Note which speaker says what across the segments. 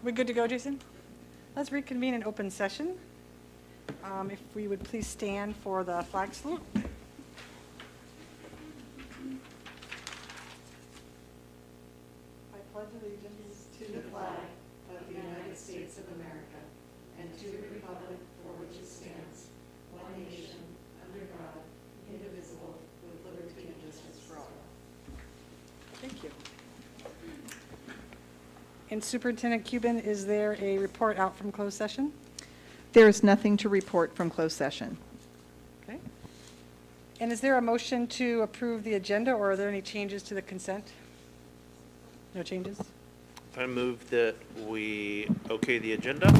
Speaker 1: We good to go, Jason? Let's reconvene in open session. If we would please stand for the flag salute. I pledge allegiance to the flag of the United States of America and to the republic for which it stands, one nation, under God, indivisible, with liberty and justice for all. Thank you. And Superintendent Cuban, is there a report out from closed session?
Speaker 2: There is nothing to report from closed session.
Speaker 1: Okay. And is there a motion to approve the agenda, or are there any changes to the consent? No changes?
Speaker 3: I move that we okay the agenda.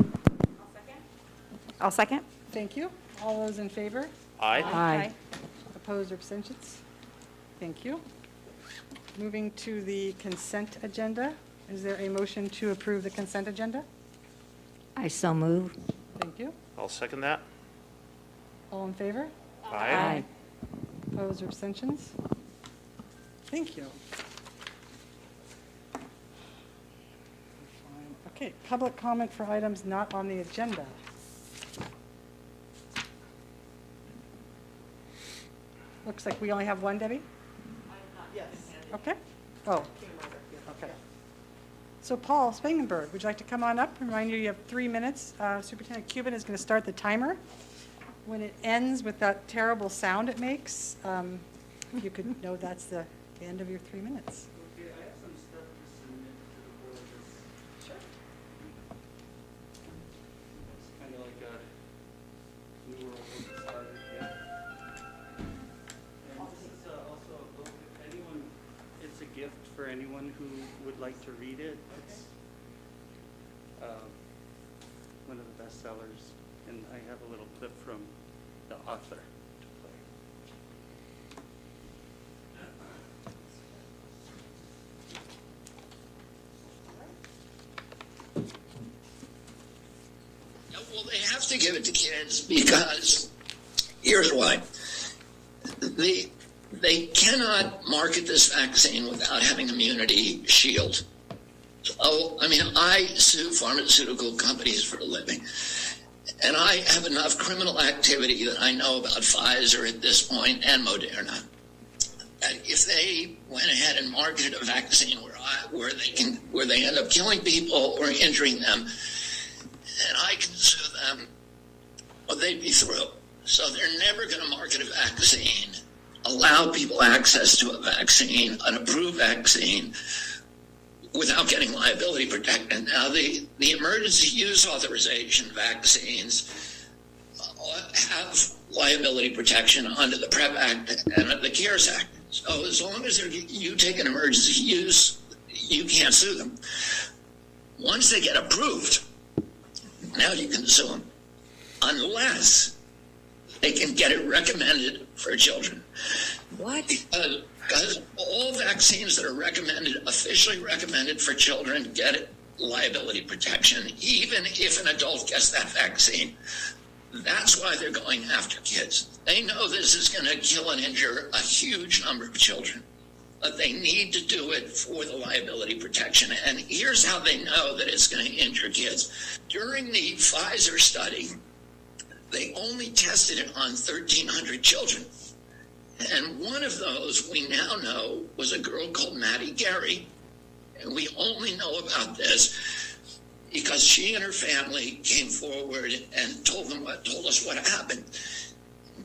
Speaker 4: I'll second.
Speaker 1: Thank you. All those in favor?
Speaker 3: Aye.
Speaker 4: Aye.
Speaker 1: Opposed or abstentions? Thank you. Moving to the consent agenda. Is there a motion to approve the consent agenda?
Speaker 4: I so move.
Speaker 1: Thank you.
Speaker 3: I'll second that.
Speaker 1: All in favor?
Speaker 3: Aye.
Speaker 1: Opposed or abstentions? Thank you. Okay, public comment for items not on the agenda. Looks like we only have one, Debbie? Yes. Okay. Oh. Okay. So Paul Spangenberg, would you like to come on up? Remind you have 3 minutes. Superintendent Cuban is going to start the timer. When it ends with that terrible sound it makes, you could know that's the end of your 3 minutes.
Speaker 5: Okay, I have some stuff to submit to the board. Sure. It's kind of like a new world wasn't started yet. And this is also a book, if anyone, it's a gift for anyone who would like to read it. It's one of the bestsellers, and I have a little clip from the author to play.
Speaker 6: Well, they have to give it to kids because here's why. They cannot market this vaccine without having immunity shield. So, I mean, I sue pharmaceutical companies for a living, and I have enough criminal activity that I know about Pfizer at this point and Moderna. And if they went ahead and marketed a vaccine where they end up killing people or injuring them, and I can sue them, well, they'd be through. So they're never going to market a vaccine, allow people access to a vaccine, an approved vaccine, without getting liability protection. Now, the emergency use authorization vaccines have liability protection under the PrEP Act and the CARES Act. So as long as you take an emergency use, you can't sue them. Once they get approved, now you can sue them, unless they can get it recommended for children.
Speaker 4: What?
Speaker 6: Because all vaccines that are recommended, officially recommended for children, get liability protection, even if an adult gets that vaccine. That's why they're going after kids. They know this is going to kill and injure a huge number of children, but they need to do it for the liability protection. And here's how they know that it's going to injure kids. During the Pfizer study, they only tested it on 1,300 children. And one of those, we now know, was a girl called Maddie Gary. And we only know about this because she and her family came forward and told us what happened.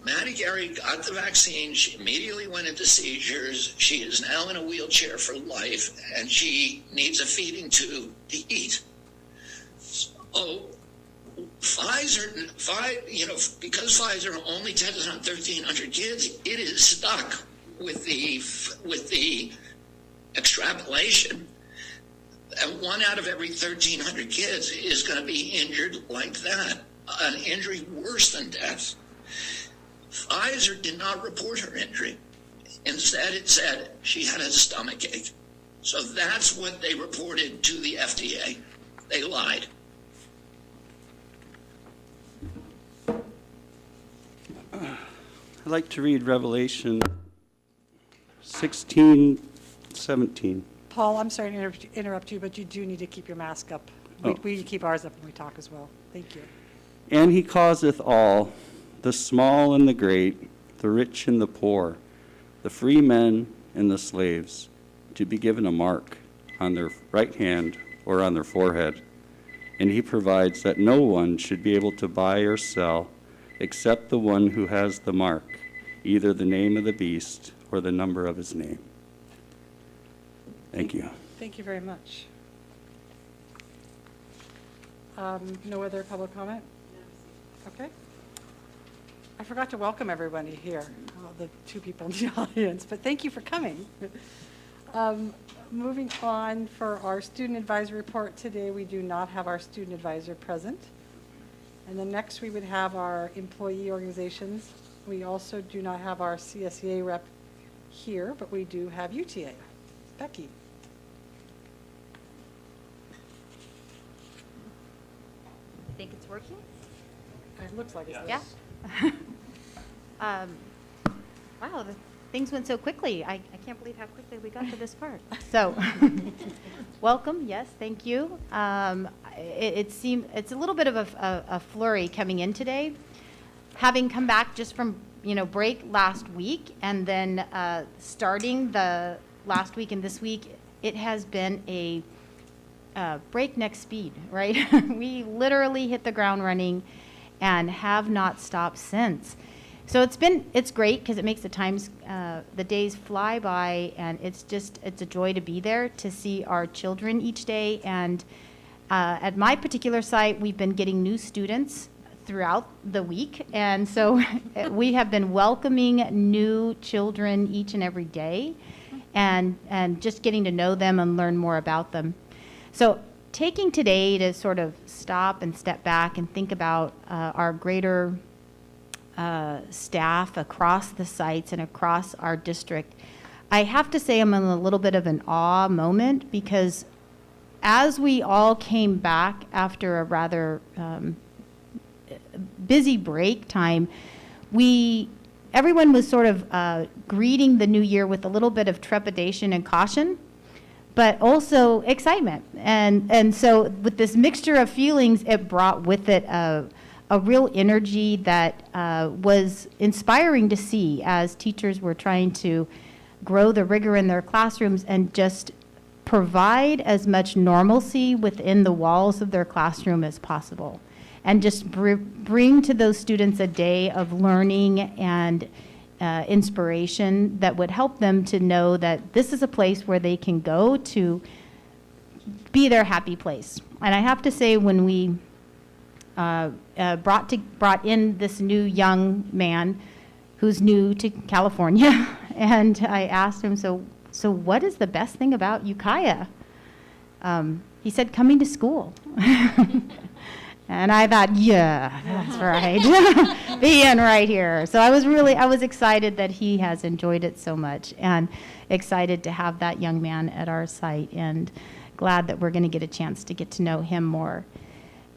Speaker 6: Maddie Gary got the vaccine. She immediately went into seizures. She is now in a wheelchair for life, and she needs a feeding tube to eat. So because Pfizer only tested on 1,300 kids, it is stuck with the extrapolation that 1 out of every 1,300 kids is going to be injured like that, an injury worse than death. Pfizer did not report her injury. Instead, it said she had a stomach ache. So that's what they reported to the FDA. They lied.
Speaker 5: I'd like to read Revelation 16:17.
Speaker 1: Paul, I'm sorry to interrupt you, but you do need to keep your mask up.
Speaker 3: Oh.
Speaker 1: We keep ours up when we talk as well. Thank you.
Speaker 7: And he causeth all, the small and the great, the rich and the poor, the free men and the slaves, to be given a mark on their right hand or on their forehead. And he provides that no one should be able to buy or sell except the one who has the mark, either the name of the beast or the number of his name. Thank you.
Speaker 1: Thank you very much. No other public comment? Okay. I forgot to welcome everybody here, the two people in the audience, but thank you for coming. Moving on for our student advisory report today, we do not have our student advisor present. And then next we would have our employee organizations. We also do not have our CSEA rep here, but we do have UTA. Becky.
Speaker 8: I think it's working.
Speaker 1: It looks like it's.
Speaker 8: Yeah. Wow, things went so quickly. I can't believe how quickly we got to this part. So, welcome. Yes, thank you. It's a little bit of a flurry coming in today. Having come back just from break last week, and then starting the last week and this week, it has been a breakneck speed, right? We literally hit the ground running and have not stopped since. So it's great because it makes the days fly by, and it's a joy to be there to see our children each day. And at my particular site, we've been getting new students throughout the week, and so we have been welcoming new children each and every day, and just getting to know them and learn more about them. So taking today to sort of stop and step back and think about our greater staff across the sites and across our district, I have to say I'm in a little bit of an awe moment, because as we all came back after a rather busy break time, everyone was sort of greeting the new year with a little bit of trepidation and caution, but also excitement. And so with this mixture of feelings, it brought with it a real energy that was inspiring to see as teachers were trying to grow the rigor in their classrooms and just provide as much normalcy within the walls of their classroom as possible. And just bring to those students a day of learning and inspiration that would help them to know that this is a place where they can go to be their happy place. And I have to say, when we brought in this new young man who's new to California, and I asked him, so what is the best thing about Ukiah? He said, coming to school. And I thought, yeah, that's right. Being right here. So I was excited that he has enjoyed it so much, and excited to have that young man at our site, and glad that we're going to get a chance to get to know him more.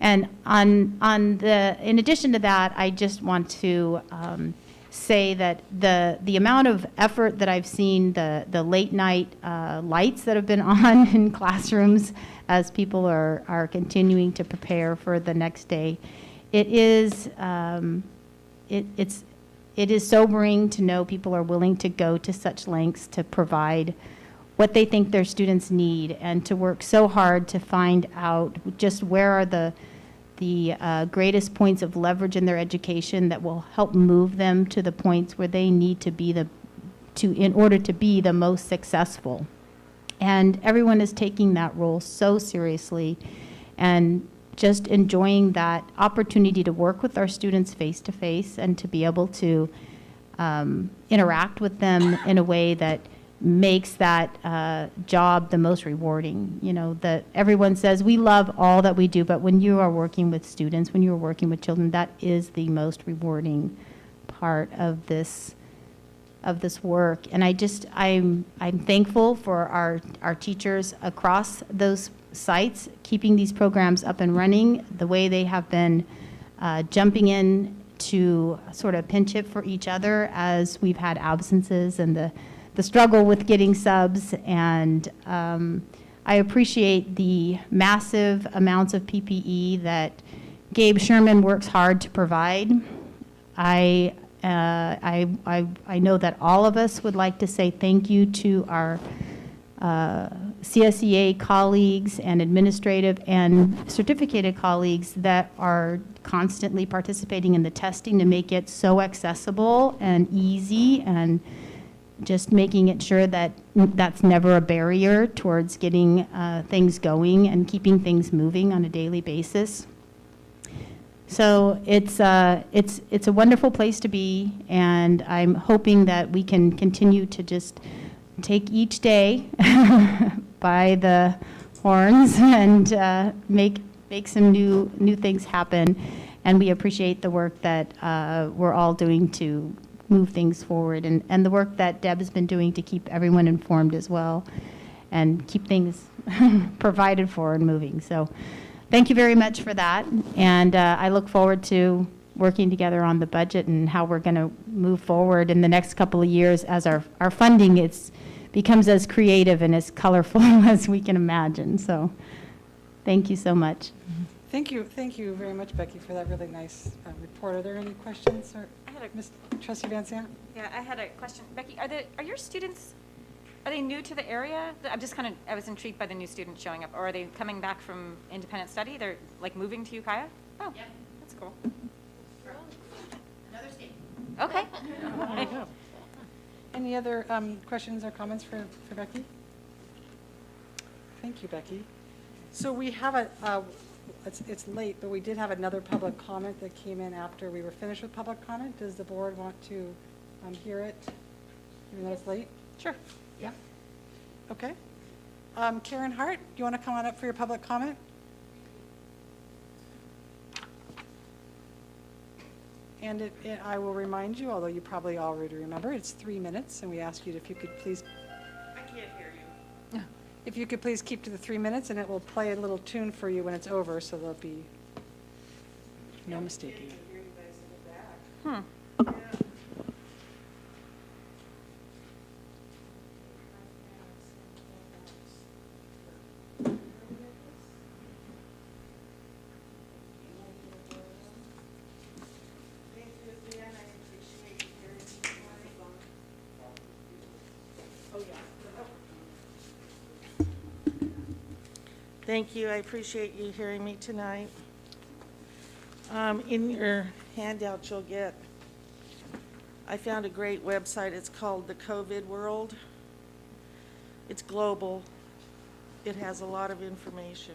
Speaker 8: And in addition to that, I just want to say that the amount of effort that I've seen, the late night lights that have been on in classrooms as people are continuing to prepare for the next day, it is sobering to know people are willing to go to such lengths to provide what they think their students need, and to work so hard to find out just where are the greatest points of leverage in their education that will help move them to the points where they need to be in order to be the most successful. And everyone is taking that role so seriously, and just enjoying that opportunity to work with our students face to face, and to be able to interact with them in a way that makes that job the most rewarding. That everyone says we love all that we do, but when you are working with students, when you are working with children, that is the most rewarding part of this work. And I'm thankful for our teachers across those sites, keeping these programs up and running the way they have been, jumping in to sort of pinch hit for each other as we've had absences, and the struggle with getting subs, and I appreciate the massive amounts of PPE that Gabe Sherman works hard to provide. I know that all of us would like to say thank you to our CSEA colleagues and administrative and certificated colleagues that are constantly participating in the testing to make it so accessible and easy, and just making it sure that that's never a barrier towards getting things going and keeping things moving on a daily basis. So it's a wonderful place to be, and I'm hoping that we can continue to just take each day by the horns and make some new things happen. And we appreciate the work that we're all doing to move things forward, and the work that Deb has been doing to keep everyone informed as well and keep things provided for and moving. So thank you very much for that. And I look forward to working together on the budget and how we're going to move forward in the next couple of years as our funding becomes as creative and as colorful as we can imagine. So thank you so much.
Speaker 1: Thank you very much, Becky, for that really nice report. Are there any questions? Or Trustee Van Zandt?
Speaker 4: Yeah, I had a question. Becky, are your students, are they new to the area? I was intrigued by the new students showing up. Or are they coming back from independent study? They're like moving to Ukiah? Oh, yeah. That's cool.
Speaker 9: Another state.
Speaker 4: Okay.
Speaker 1: Any other questions or comments for Becky? Thank you, Becky. So we have it's late, but we did have another public comment that came in after we were finished with public comment. Does the board want to hear it, even though it's late? Sure. Yeah. Okay. Karen Hart, do you want to come on up for your public comment? And I will remind you, although you probably already remember, it's 3 minutes, and we ask you if you could please.
Speaker 9: I can't hear you.
Speaker 1: If you could please keep to the 3 minutes, and it will play a little tune for you when it's over, so there'll be no mistaking it.
Speaker 9: Thank you. I appreciate you hearing me tonight. In your handout you'll get, I found a great website. It's called The COVID World. It's global. It has a lot of information.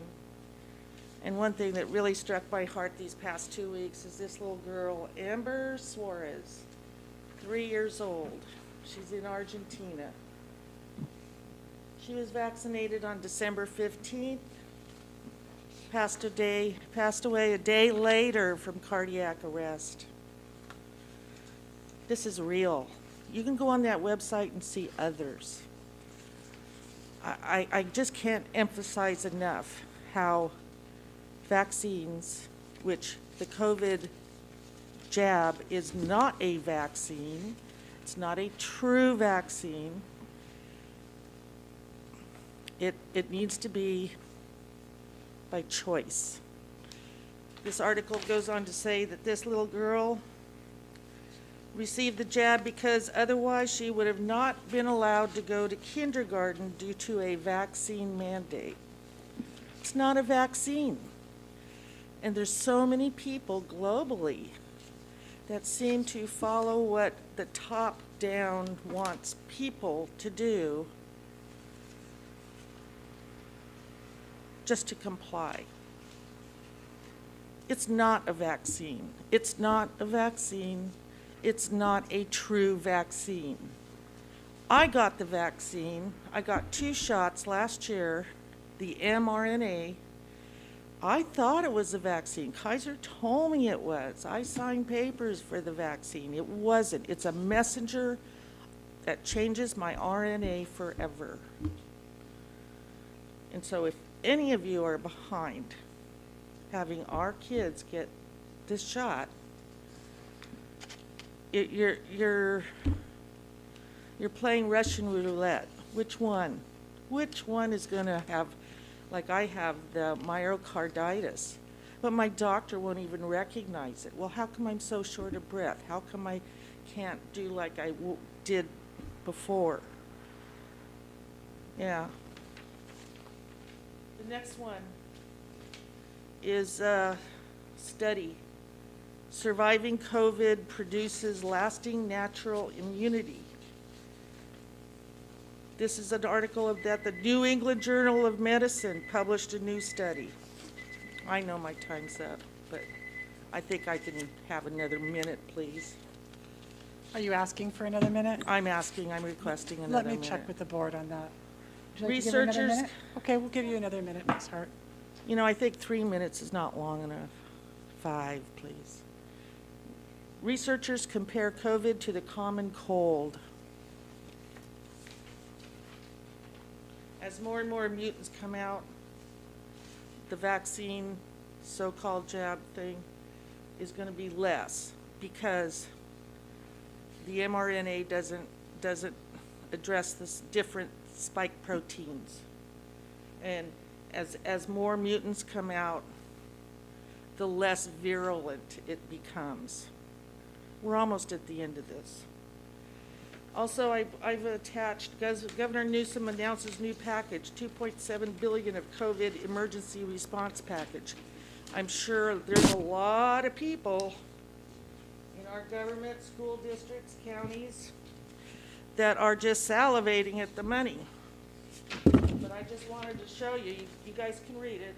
Speaker 9: And one thing that really struck my heart these past 2 weeks is this little girl, Amber Suarez, 3 years old. She's in Argentina. She was vaccinated on December 15th, passed away a day later from cardiac arrest. This is real. You can go on that website and see others. I just can't emphasize enough how vaccines, which the COVID jab is not a vaccine, it's not a true vaccine. It needs to be by choice. This article goes on to say that this little girl received the jab because otherwise she would have not been allowed to go to kindergarten due to a vaccine mandate. It's not a vaccine. And there's so many people globally that seem to follow what the top down wants people to do just to comply. It's not a vaccine. It's not a vaccine. It's not a true vaccine. I got the vaccine. I got 2 shots last year, the mRNA. I thought it was a vaccine. Kaiser told me it was. I signed papers for the vaccine. It wasn't. It's a messenger that changes my RNA forever. And so if any of you are behind having our kids get this shot, you're playing Russian roulette. Which one? Which one is going to have, like I have the myocarditis, but my doctor won't even recognize it. Well, how come I'm so short of breath? How come I can't do like I did before? Yeah. The next one is a study. Surviving COVID produces lasting natural immunity. This is an article that the New England Journal of Medicine published a new study. I know my time's up, but I think I can have another minute, please.
Speaker 1: Are you asking for another minute?
Speaker 9: I'm requesting another
Speaker 1: Let
Speaker 9: minute.
Speaker 1: me check with the board on that. Would you like to give her another
Speaker 9: Researchers-
Speaker 1: minute? Okay, we'll give you another minute, Ms. Hart.
Speaker 9: You know, I think 3 minutes is not long enough. 5, please. Researchers compare COVID to the common cold. As more and more mutants come out, the vaccine, so-called jab thing, is going to be less because the mRNA doesn't address this different spike proteins. And as more mutants come out, the less virulent it becomes. We're almost at the end of this. Also, I've attached, Governor Newsom announces new package, $2.7 billion of COVID emergency response package. I'm sure there's a lot of people in our government, school districts, counties, that are just salivating at the money. But I just wanted to show you, you guys can read it.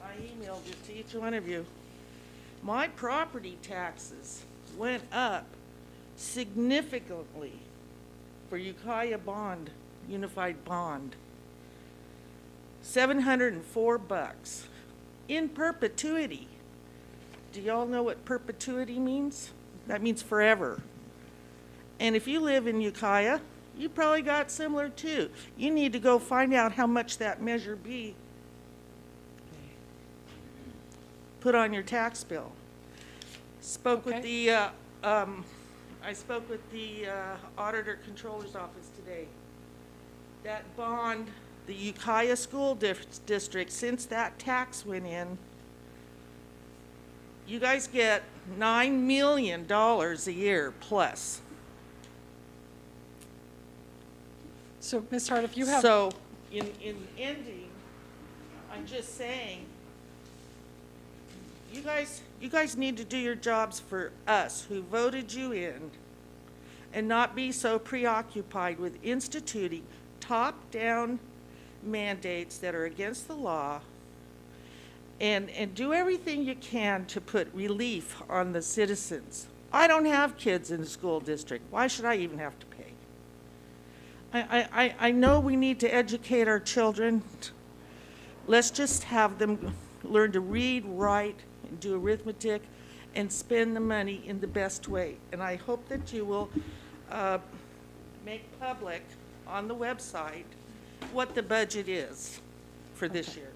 Speaker 9: I emailed it to each one of you. My property taxes went up significantly for Ukiah bond, unified bond. $704 in perpetuity. Do y'all know what perpetuity means? That means forever. And if you live in Ukiah, you probably got similar too. You need to go find out how much that Measure B put on your tax bill. I spoke with the Auditor Controller's Office today. That bond, the Ukiah School District, since that tax went in, you guys get $9 million a year plus.
Speaker 1: So, Ms. Hart, if you have...
Speaker 9: So, in ending, I'm just saying, you guys need to do your jobs for us who voted you in and not be so preoccupied with instituting top-down mandates that are against the law, and do everything you can to put relief on the citizens. I don't have kids in the school district. Why should I even have to pay? I know we need to educate our children. Let's just have them learn to read, write, and do arithmetic, and spend the money in the best way. And I hope that you will make public on the website what the budget is for this year.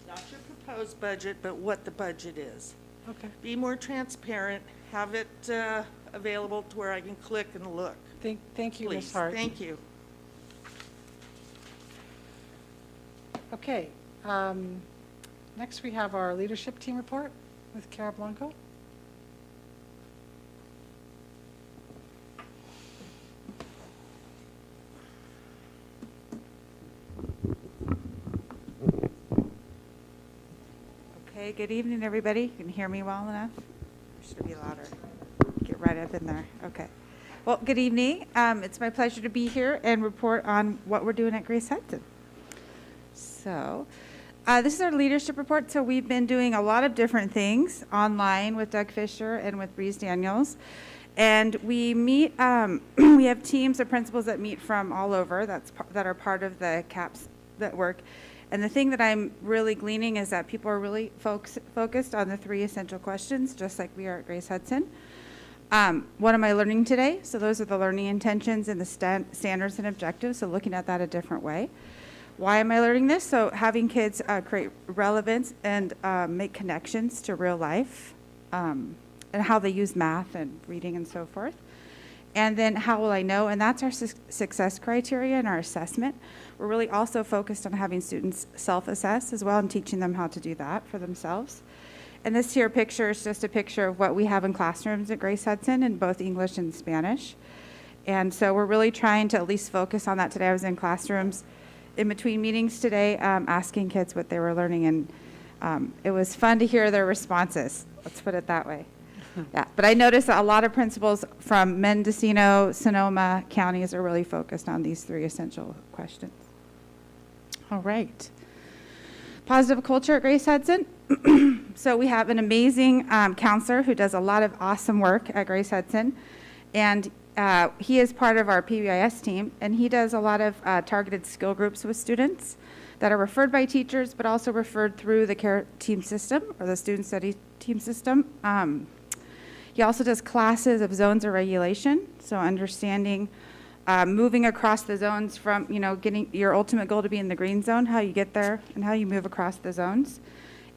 Speaker 9: Not your proposed budget, but what the budget is.
Speaker 1: Okay.
Speaker 9: Be more transparent, have it available to where I can click and look.
Speaker 1: Thank you, Ms.
Speaker 9: Please,
Speaker 1: Hart.
Speaker 9: thank you.
Speaker 1: Okay. Next, we have our leadership team report with Cara Blanco.
Speaker 10: Okay, good evening, everybody. You can hear me well enough? Or should it be louder? Get right up in there. Okay. Well, good evening. It's my pleasure to be here and report on what we're doing at Grace Hudson. So, this is our leadership report. So we've been doing a lot of different things online with Doug Fisher and with Breeze Daniels. And we meet, we have teams of principals that meet from all over that are part of the CAPS network. And the thing that I'm really gleaning is that people are really focused on the 3 essential questions, just like we are at Grace Hudson. What am I learning today? So those are the learning intentions and the standards and objectives, so looking at that a different way. Why am I learning this? So having kids create relevance and make connections to real life and how they use math and reading and so forth. And then how will I know? And that's our success criteria and our assessment. We're really also focused on having students self-assess as well and teaching them how to do that for themselves. And this here picture is just a picture of what we have in classrooms at Grace Hudson in both English and Spanish. And so we're really trying to at least focus on that today. I was in classrooms in between meetings today asking kids what they were learning, and it was fun to hear their responses. Let's put it that way. Yeah, but I noticed that a lot of principals from Mendocino, Sonoma counties are really focused on these 3 essential questions. All right. Positive culture at Grace Hudson. So we have an amazing counselor who does a lot of awesome work at Grace Hudson, and he is part of our PBIS team, and he does a lot of targeted skill groups with students that are referred by teachers, but also referred through the care team system or the student study team system. He also does classes of zones of regulation, so understanding moving across the zones from, getting your ultimate goal to be in the green zone, how you get there and how you move across the zones.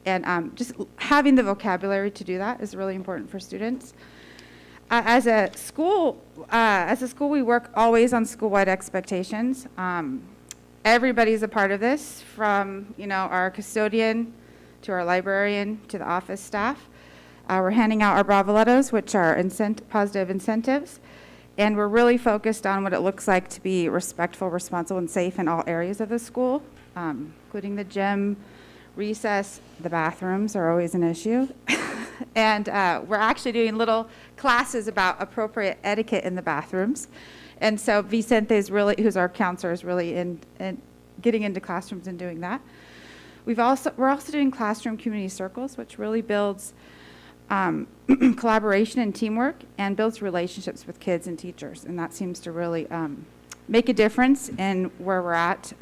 Speaker 10: And just having the vocabulary to do that is really important for students. As a school, we work always on school-wide expectations. Everybody's a part of this, from our custodian to our librarian to the office staff. We're handing out our bravolettos, which are positive incentives, and we're really focused on what it looks like to be respectful, responsible, and safe in all areas of the school, including the gym, recess. The bathrooms are always an issue. And we're actually doing little classes about appropriate etiquette in the bathrooms. And so Vicente is really, who's our counselor, is really in getting into classrooms and doing that. We're also doing classroom community circles, which really builds collaboration and teamwork and builds relationships with kids and teachers. And that seems to really make a difference in where we're at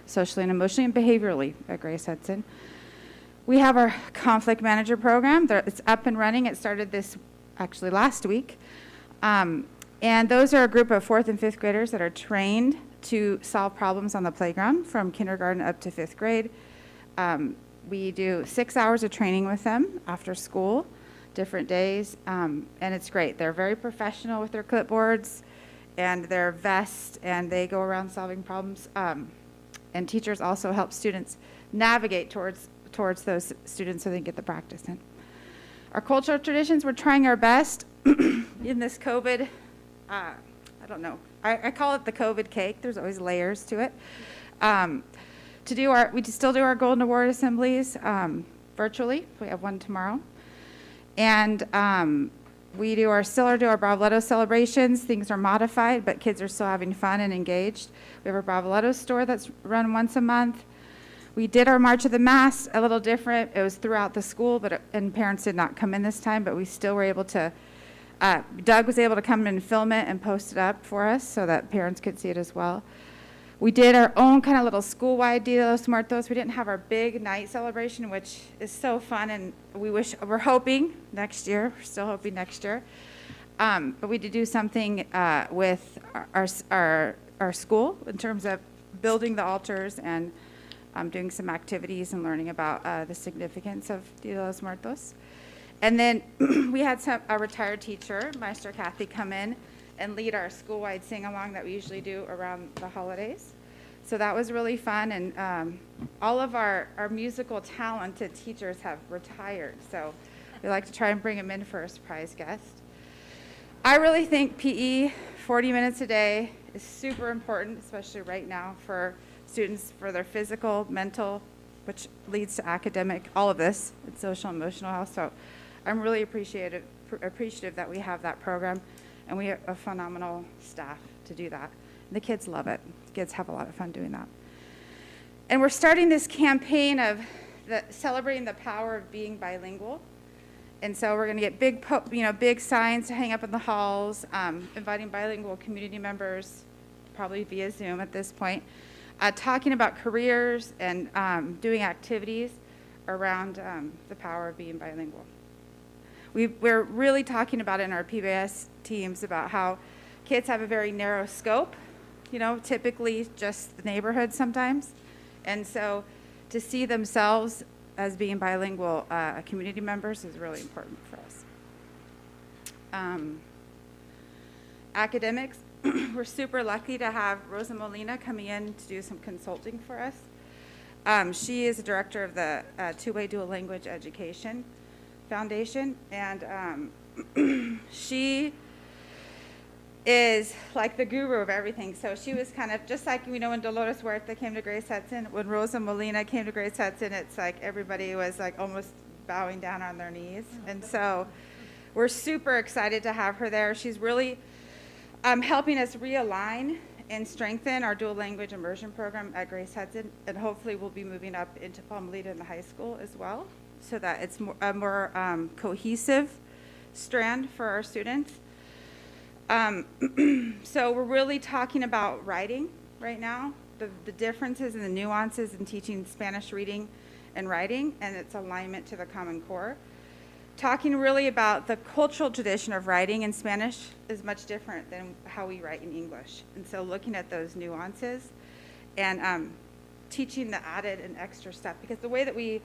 Speaker 10: socially and emotionally and behaviorally at Grace Hudson. We have our conflict manager program. It's up and running. It started last week. And those are a group of 4th and 5th graders that are trained to solve problems on the playground from kindergarten up to 5th grade. We do 6 hours of training with them after school, different days, and it's great. They're very professional with their clipboards and their vests, and they go around solving problems. And teachers also help students navigate towards those students so they can get the practice in. Our cultural traditions, we're trying our best in this COVID, I don't know, I call it the COVID cake. There's always layers to it. We still do our Golden Award assemblies virtually. We have one tomorrow. And we still do our Bravoletto celebrations. Things are modified, but kids are still having fun and engaged. We have a Bravoletto store that's run once a month. We did our March of the Mass a little different. It was throughout the school, and parents did not come in this time, but we still were able to, Doug was able to come in and film it and post it up for us so that parents could see it as well. We did our own kind of little school-wide Dia de los Muertos. We didn't have our big night celebration, which is so fun, and we're hoping next year. We're still hoping next year. But we did do something with our school in terms of building the altars and doing some activities and learning about the significance of Dia de los Muertos. And then we had a retired teacher, Maestra Kathy, come in and lead our school-wide sing-along that we usually do around the holidays. So that was really fun, and all of our musical talented teachers have retired, so we like to try and bring them in for a surprise guest. I really think PE, 40 minutes a day, is super important, especially right now for students, for their physical, mental, which leads to academic, all of this, and social and emotional health. So I'm really appreciative that we have that program. And we have a phenomenal staff to do that. And the kids love it. The kids have a lot of fun doing that. And we're starting this campaign of celebrating the power of being bilingual. And so we're going to get big signs to hang up in the halls, inviting bilingual community members, probably via Zoom at this point, talking about careers and doing activities around the power of being bilingual. We're really talking about in our PBS teams about how kids have a very narrow scope, typically just the neighborhood sometimes. And so to see themselves as being bilingual community members is really important for us. academics, we're super lucky to have Rosa Molina coming in to do some consulting for us. She is the director of the Two-Way Dual Language Education Foundation, and she is like the guru of everything. So she was kind of just like, when Dolores Huerta came to Grace Hudson, when Rosa Molina came to Grace Hudson, it's like everybody was like almost bowing down on their knees. And so we're super excited to have her there. She's really helping us realign and strengthen our dual language immersion program at Grace Hudson, and hopefully we'll be moving up into Palmalita in the high school as well, so that it's a more cohesive strand for our students. So we're really talking about writing right now, the differences and the nuances in teaching Spanish reading and writing, and its alignment to the Common Core. Talking really about the cultural tradition of writing in Spanish is much different than how we write in English. And so looking at those nuances and teaching the added and extra stuff, because the way that we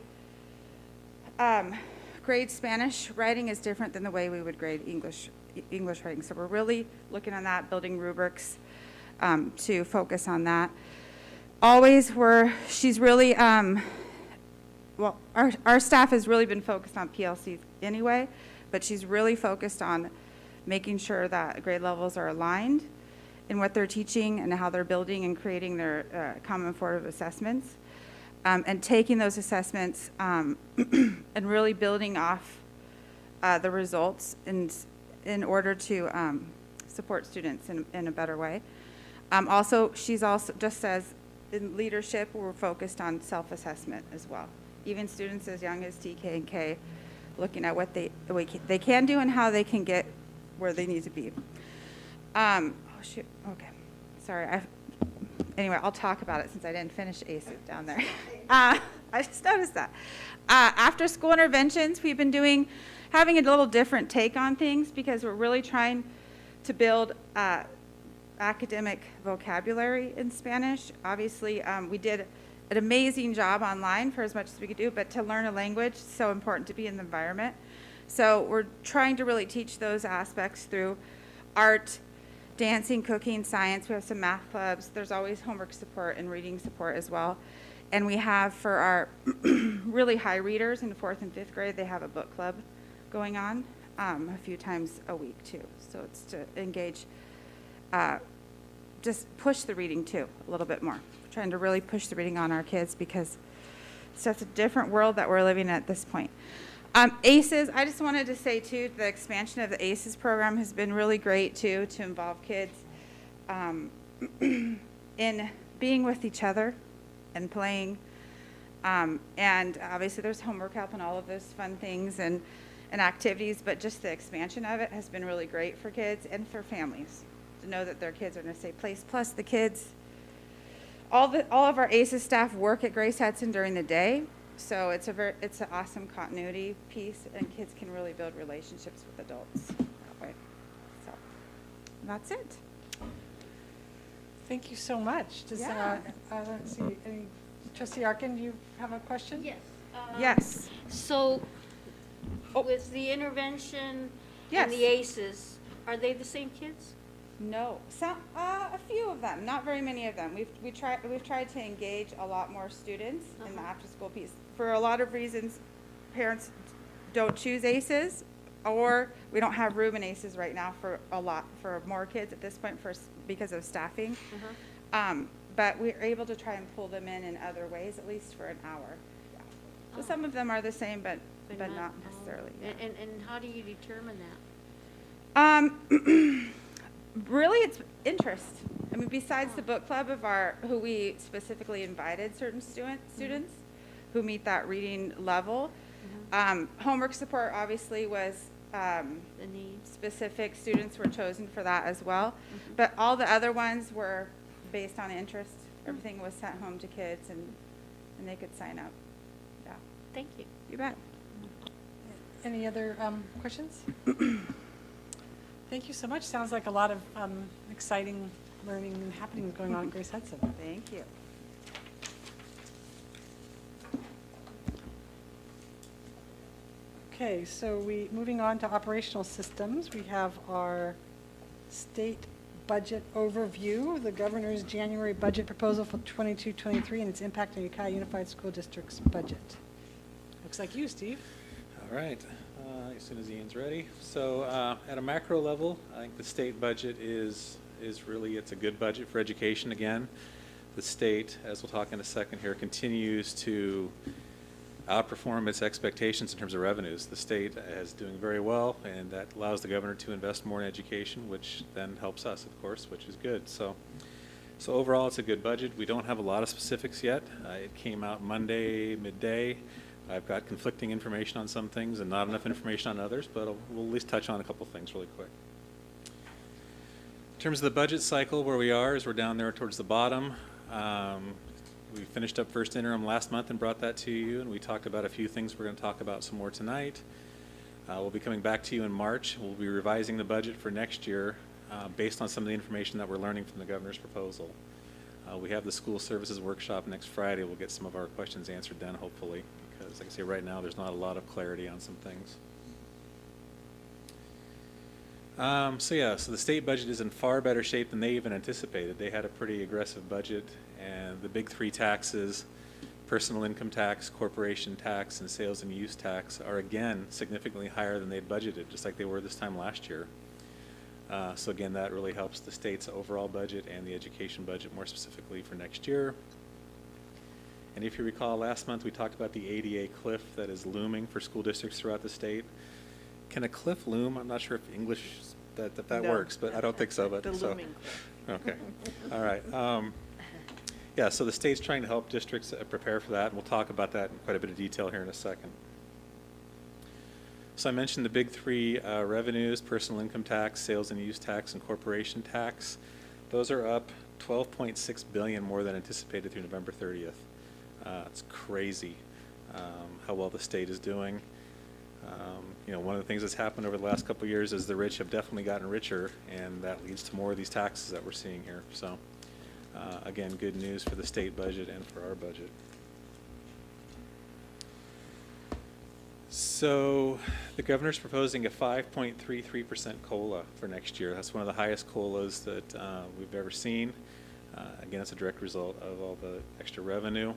Speaker 10: grade Spanish writing is different than the way we would grade English writing. So we're really looking on that, building rubrics to focus on that. Always she's really, well, our staff has really been focused on PLCs anyway, but she's really focused on making sure that grade levels are aligned in what they're teaching and how they're building and creating their common formative assessments, and taking those assessments and really building off the results in order to support students in a better way. Also, she's also just says in leadership, we're focused on self-assessment as well. Even students as young as TK and K, looking at what they can do and how they can get where they need to be. Oh shoot, okay, sorry. Anyway, I'll talk about it since I didn't finish ACEs down there. I just noticed that. After school interventions, we've been having a little different take on things because we're really trying to build academic vocabulary in Spanish. Obviously, we did an amazing job online for as much as we could do, but to learn a language, it's so important to be in the environment. So we're trying to really teach those aspects through art, dancing, cooking, science. We have some math clubs. There's always homework support and reading support as well. And we have for our really high readers in 4th and 5th grade, they have a book club going on a few times a week too. So it's to engage, just push the reading too a little bit more. Trying to really push the reading on our kids because it's just a different world that we're living in at this point. ACEs, I just wanted to say too, the expansion of the ACEs program has been really great too, to involve kids in being with each other and playing. And obviously there's homework help and all of those fun things and activities, but just the expansion of it has been really great for kids and for families to know that their kids are in a safe place. Plus the kids, all of our ACEs staff work at Grace Hudson during the day, so it's an awesome continuity piece, and kids can really build relationships with adults that way. So that's it.
Speaker 1: Thank you so much. Does,
Speaker 10: Yeah.
Speaker 1: let's see, Trustee Arkin, do you have a question?
Speaker 11: Yes.
Speaker 10: Yes.
Speaker 11: So with the intervention
Speaker 10: Yes.
Speaker 11: and the ACEs, are they the same kids?
Speaker 10: No, some a few of them, not very many of them. We've tried to engage a lot more students in the after school piece. For a lot of reasons, parents don't choose ACEs, or we don't have room in ACEs right now for more kids at this point because of staffing. But we're able to try and pull them in other ways, at least for an hour. Yeah. So some of them are the same, but not necessarily.
Speaker 11: Yeah. And how do you determine that?
Speaker 10: Really, it's interest. I mean, besides the book club who we specifically invited certain students who meet that reading level. Homework support obviously was
Speaker 11: The needs?
Speaker 10: specific students were chosen for that as well. But all the other ones were based on interest. Everything was sent home to kids and they could sign up. Yeah.
Speaker 11: Thank you.
Speaker 10: You bet.
Speaker 1: Any other questions? Thank you so much. Sounds like a lot of exciting learning and happening going on at Grace Hudson.
Speaker 10: Thank you.
Speaker 1: Okay, so moving on to operational systems, we have our state budget overview, the governor's January budget proposal for 22-23 and its impact on Ukiah Unified School District's budget. Looks like you, Steve.
Speaker 12: All right, as soon as Ian's ready. So at a macro level, I think the state budget is really, it's a good budget for education again. The state, as we'll talk in a second here, continues to outperform its expectations in terms of revenues. The state is doing very well, and that allows the governor to invest more in education, which then helps us, of course, which is good. So overall, it's a good budget. We don't have a lot of specifics yet. It came out Monday, midday. I've got conflicting information on some things and not enough information on others, but we'll at least touch on a couple things really quick. In terms of the budget cycle, where we are is we're down there towards the bottom. We finished up first interim last month and brought that to you, and we talked about a few things. We're going to talk about some more tonight. We'll be coming back to you in March. We'll be revising the budget for next year based on some of the information that we're learning from the governor's proposal. We have the school services workshop next Friday. We'll get some of our questions answered then, hopefully, because like I say, right now there's not a lot of clarity on some things. So the state budget is in far better shape than they even anticipated. They had a pretty aggressive budget, and the big three taxes, personal income tax, corporation tax, and sales and use tax, are again significantly higher than they'd budgeted, just like they were this time last year. So again, that really helps the state's overall budget and the education budget more specifically for next year. And if you recall, last month we talked about the ADA cliff that is looming for school districts throughout the state. Can a cliff loom? I'm not sure if English that
Speaker 9: No.
Speaker 12: works, but I don't think so. But
Speaker 9: The
Speaker 12: so,
Speaker 9: looming cliff.
Speaker 12: okay, all right. Yeah, so the state's trying to help districts prepare for that, and we'll talk about that in quite a bit of detail here in a second. So I mentioned the big three revenues: personal income tax, sales and use tax, and corporation tax. Those are up $12.6 billion more than anticipated through November 30th. It's crazy how well the state is doing. One of the things that's happened over the last couple of years is the rich have definitely gotten richer, and that leads to more of these taxes that we're seeing here. So, again, good news for the state budget and for our budget. So, the governor's proposing a 5.33% COLA for next year. That's one of the highest COLAs that we've ever seen. Again, it's a direct result of all the extra revenue.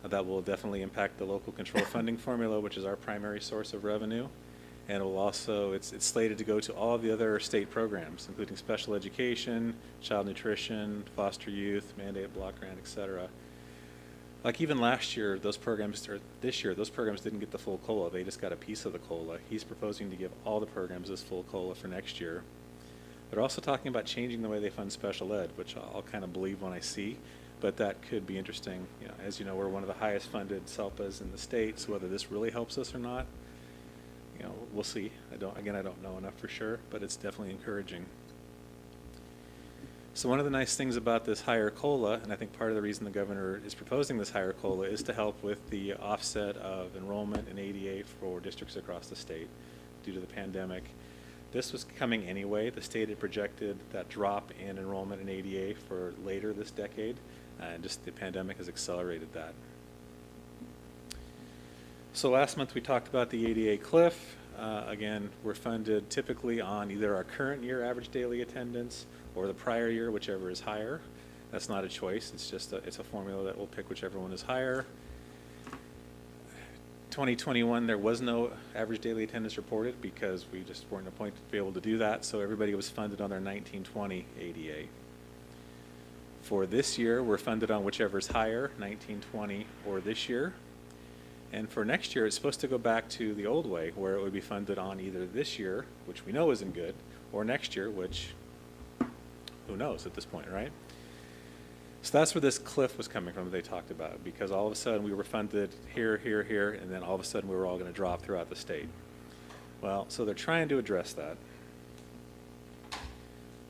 Speaker 12: That will definitely impact the local control funding formula, which is our primary source of revenue. And it will also, it's slated to go to all of the other state programs, including special education, child nutrition, foster youth, mandate block grant, et cetera. Like even last year, those programs, or this year, those programs didn't get the full COLA. They just got a piece of the COLA. He's proposing to give all the programs this full COLA for next year. They're also talking about changing the way they fund special ed, which I'll kind of believe when I see. But that could be interesting. As you know, we're one of the highest funded SELPAs in the state, so whether this really helps us or not, we'll see. I don't know enough for sure, but it's definitely encouraging. So one of the nice things about this higher COLA, and I think part of the reason the governor is proposing this higher COLA, is to help with the offset of enrollment in ADA for districts across the state due to the pandemic. This was coming anyway. The state had projected that drop in enrollment in ADA for later this decade, and just the pandemic has accelerated that. So last month we talked about the ADA cliff. Again, we're funded typically on either our current year average daily attendance or the prior year, whichever is higher. That's not a choice. It's just it's a formula that will pick whichever one is higher. 2021, there was no average daily attendance reported because we just weren't appointed to be able to do that, so everybody was funded on their 1920 ADA. For this year, we're funded on whichever is higher, 1920 or this year. And for next year, it's supposed to go back to the old way, where it would be funded on either this year, which we know isn't good, or next year, which who knows at this point, right? So that's where this cliff was coming from that they talked about, because all of a sudden we were funded here, here, here, and then all of a sudden we were all going to drop throughout the state. Well, so they're trying to address that.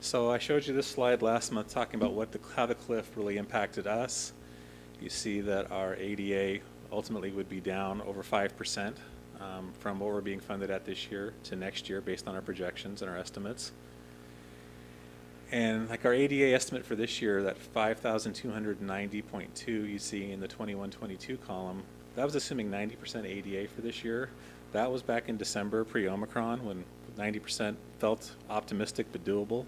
Speaker 12: So I showed you this slide last month talking about how the cliff really impacted us. You see that our ADA ultimately would be down over 5% from what we're being funded at this year to next year based on our projections and our estimates. And like our ADA estimate for this year, that 5,290.2 you see in the 21-22 column, that was assuming 90% ADA for this year. That was back in December pre-Omicron when 90% felt optimistic but doable.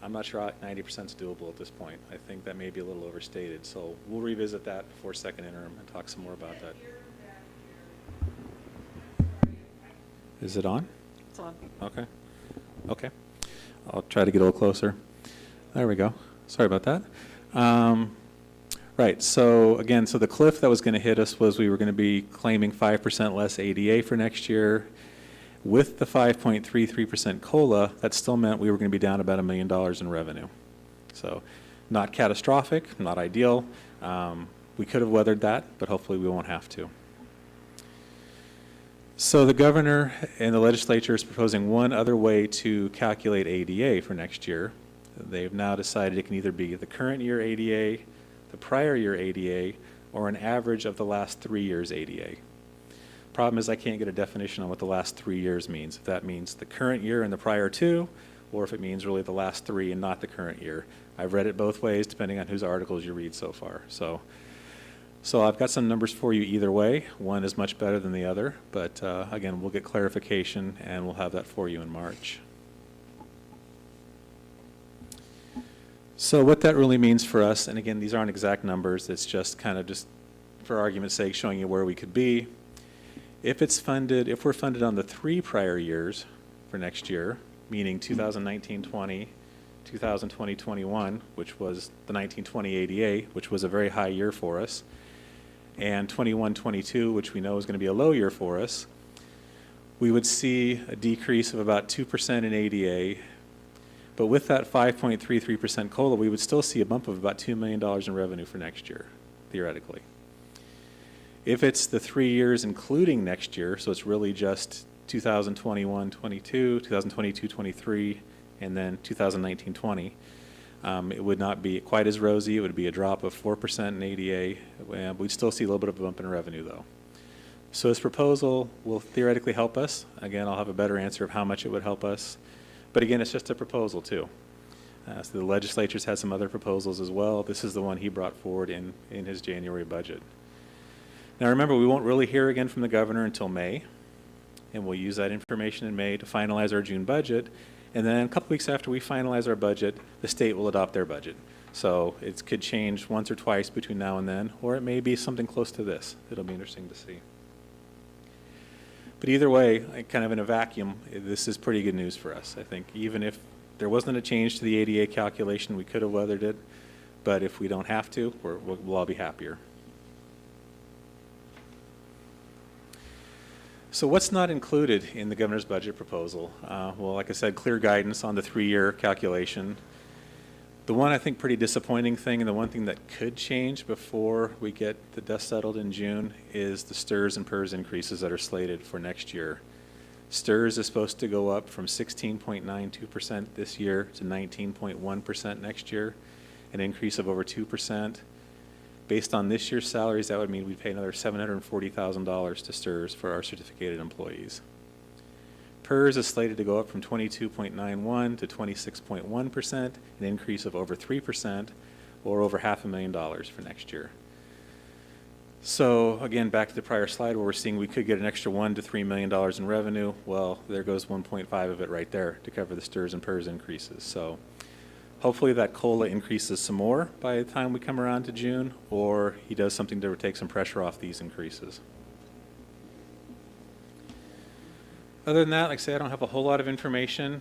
Speaker 12: I'm not sure 90% is doable at this point. I think that may be a little overstated. So we'll revisit that before second interim and talk some more about that. Is it on?
Speaker 1: It's on.
Speaker 12: Okay. Okay. I'll try to get a little closer. There we go. Sorry about that. Right. So again, so the cliff that was going to hit us was we were going to be claiming 5% less ADA for next year. With the 5.33% COLA, that still meant we were going to be down about $1 million in revenue. So not catastrophic, not ideal. We could have weathered that, but hopefully we won't have to. So the governor and the legislature is proposing one other way to calculate ADA for next year. They've now decided it can either be the current year ADA, the prior year ADA, or an average of the last 3 years ADA. Problem is I can't get a definition on what the last 3 years means. If that means the current year and the prior 2, or if it means really the last 3 and not the current year. I've read it both ways depending on whose articles you read so far. So I've got some numbers for you either way. One is much better than the other, but again, we'll get clarification and we'll have that for you in March. So what that really means for us, and again, these aren't exact numbers, it's just kind of just for argument's sake showing you where we could be. If we're funded on the 3 prior years for next year, meaning 2019-20, 2020-21, which was the 19-20 ADA, which was a very high year for us, and 21-22, which we know is going to be a low year for us, we would see a decrease of about 2% in ADA. But with that 5.33% COLA, we would still see a bump of about $2 million in revenue for next year, theoretically. If it's the 3 years including next year, so it's really just 2021-22, 2022-23, and then 2019-20, it would not be quite as rosy. It would be a drop of 4% in ADA. We'd still see a little bit of a bump in revenue, though. So this proposal will theoretically help us. Again, I'll have a better answer of how much it would help us. But again, it's just a proposal, too. So the legislature's had some other proposals as well. This is the one he brought forward in his January budget. Now remember, we won't really hear again from the governor until May, and we'll use that information in May to finalize our June budget. And then a couple weeks after we finalize our budget, the state will adopt their budget. So it could change once or twice between now and then, or it may be something close to this. It'll be interesting to see. But either way, kind of in a vacuum, this is pretty good news for us. I think even if there wasn't a change to the ADA calculation, we could have weathered it. But if we don't have to, we'll all be happier. So what's not included in the governor's budget proposal? Well, like I said, clear guidance on the 3-year calculation. The one I think pretty disappointing thing, and the one thing that could change before we get the dust settled in June, is the STRS and PERS increases that are slated for next year. STRS is supposed to go up from 16.92% this year to 19.1% next year, an increase of over 2%. Based on this year's salaries, that would mean we'd pay another $740,000 to STRS for our certificated employees. PERS is slated to go up from 22.91 to 26.1%, an increase of over 3%, or over $500,000 for next year. So again, back to the prior slide where we're seeing we could get an extra $1 to $3 million in revenue. Well, there goes 1.5 of it right there to cover the STRS and PERS increases. So hopefully that COLA increases some more by the time we come around to June, or he does something to take some pressure off these increases. Other than that, like I say, I don't have a whole lot of information.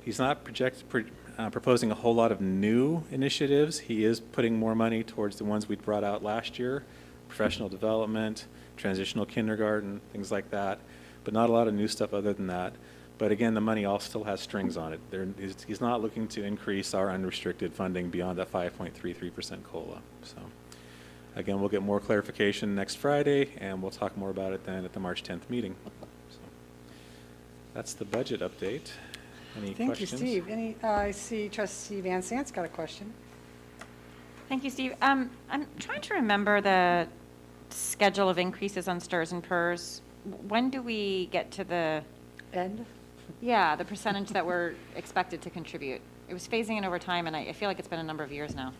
Speaker 12: He's not proposing a whole lot of new initiatives. He is putting more money towards the ones we brought out last year, professional development, transitional kindergarten, things like that, but not a lot of new stuff other than that. But again, the money all still has strings on it. He's not looking to increase our unrestricted funding beyond that 5.33% COLA. So again, we'll get more clarification next Friday, and we'll talk more about it then at the March 10th meeting. So that's the budget update. Any questions?
Speaker 1: Thank you, Steve. I see Trustee Van Sant's got a question.
Speaker 4: Thank you, Steve. I'm trying to remember the schedule of increases on STRS and PERS. When do we get to the
Speaker 1: end?
Speaker 4: Yeah, the percentage that we're expected to contribute. It was phasing in over time, and I feel like it's been a number of years now.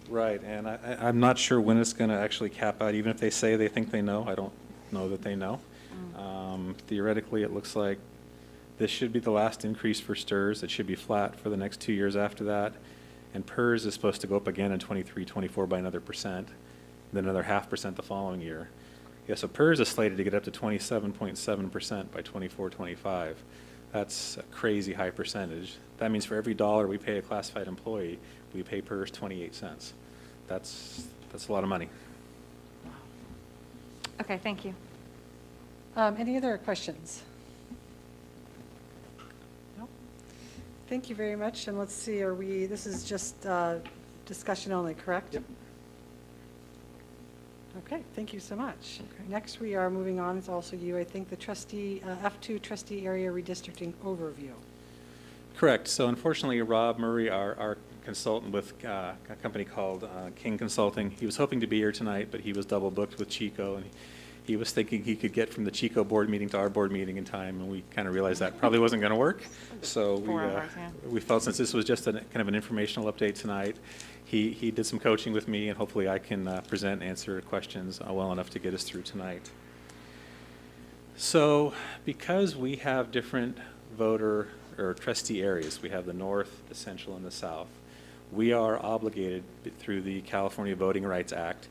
Speaker 12: Right, and I'm not sure when it's going to actually cap out. Even if they say they think they know, I don't know that they know. Theoretically, it looks like This should be the last increase for STRS. It should be flat for the next 2 years after that. And PERS is supposed to go up again in 23, 24 by another %, then another 0.5% the following year. Yeah, so PERS is slated to get up to 27.7% by 24, 25. That's a crazy high percentage. That means for every $1 we pay a classified employee, we pay PERS 28 cents. That's a lot of money.
Speaker 4: Okay, thank you.
Speaker 1: Any other questions? No? Thank you very much, and let's see, this is just discussion only, correct? Yep. Okay, thank you so much. Okay. Next, we are moving on, it's also you, I think, the trustee, F2 trustee area redistricting overview.
Speaker 12: Correct. So unfortunately, Rob Murray, our consultant with a company called King Consulting, he was hoping to be here tonight, but he was double booked with Chico, and he was thinking he could get from the Chico board meeting to our board meeting in time, and we kind of realized that probably wasn't going to work. So we felt since this was just kind of an informational update tonight, he did some coaching with me, and hopefully I can present and answer questions well enough to get us through tonight. So because we have different voter or trustee areas, we have the north, the central, and the south, we are obligated through the California Voting Rights Act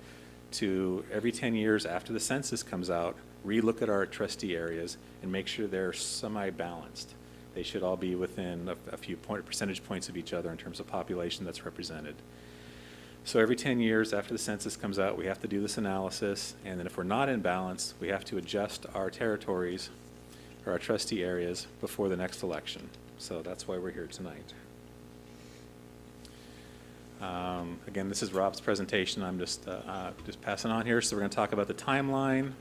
Speaker 12: to, every 10 years after the census comes out, relook at our trustee areas and make sure they're semi-balanced. They should all be within a few percentage points of each other in terms of population that's represented. So every 10 years after the census comes out, we have to do this analysis, and then if we're not in balance, we have to adjust our territories or our trustee areas before the next election. So that's why we're here tonight. Again, this is Rob's presentation. I'm just passing on here. So we're going to talk about the timeline,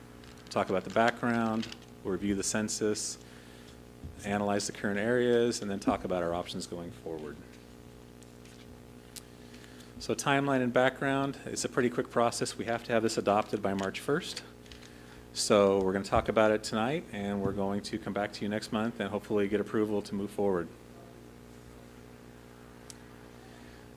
Speaker 12: talk about the background, we'll review the census, analyze the current areas, and then talk about our options going forward. So timeline and background, it's a pretty quick process. We have to have this adopted by March 1st. So we're going to talk about it tonight, and we're going to come back to you next month and hopefully get approval to move forward.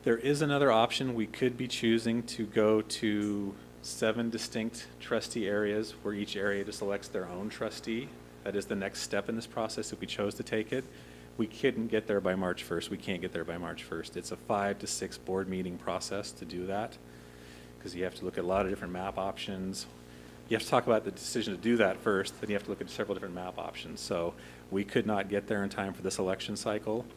Speaker 12: There is another option. We could be choosing to go to 7 distinct trustee areas where each area just selects their own trustee. That is the next step in this process if we chose to take it. We couldn't get there by March 1st. We can't get there by March 1st. It's a 5 to 6 board meeting process to do that because you have to look at a lot of different map options. You have to talk about the decision to do that first, then you have to look at several different map options. So we could not get there in time for this election cycle.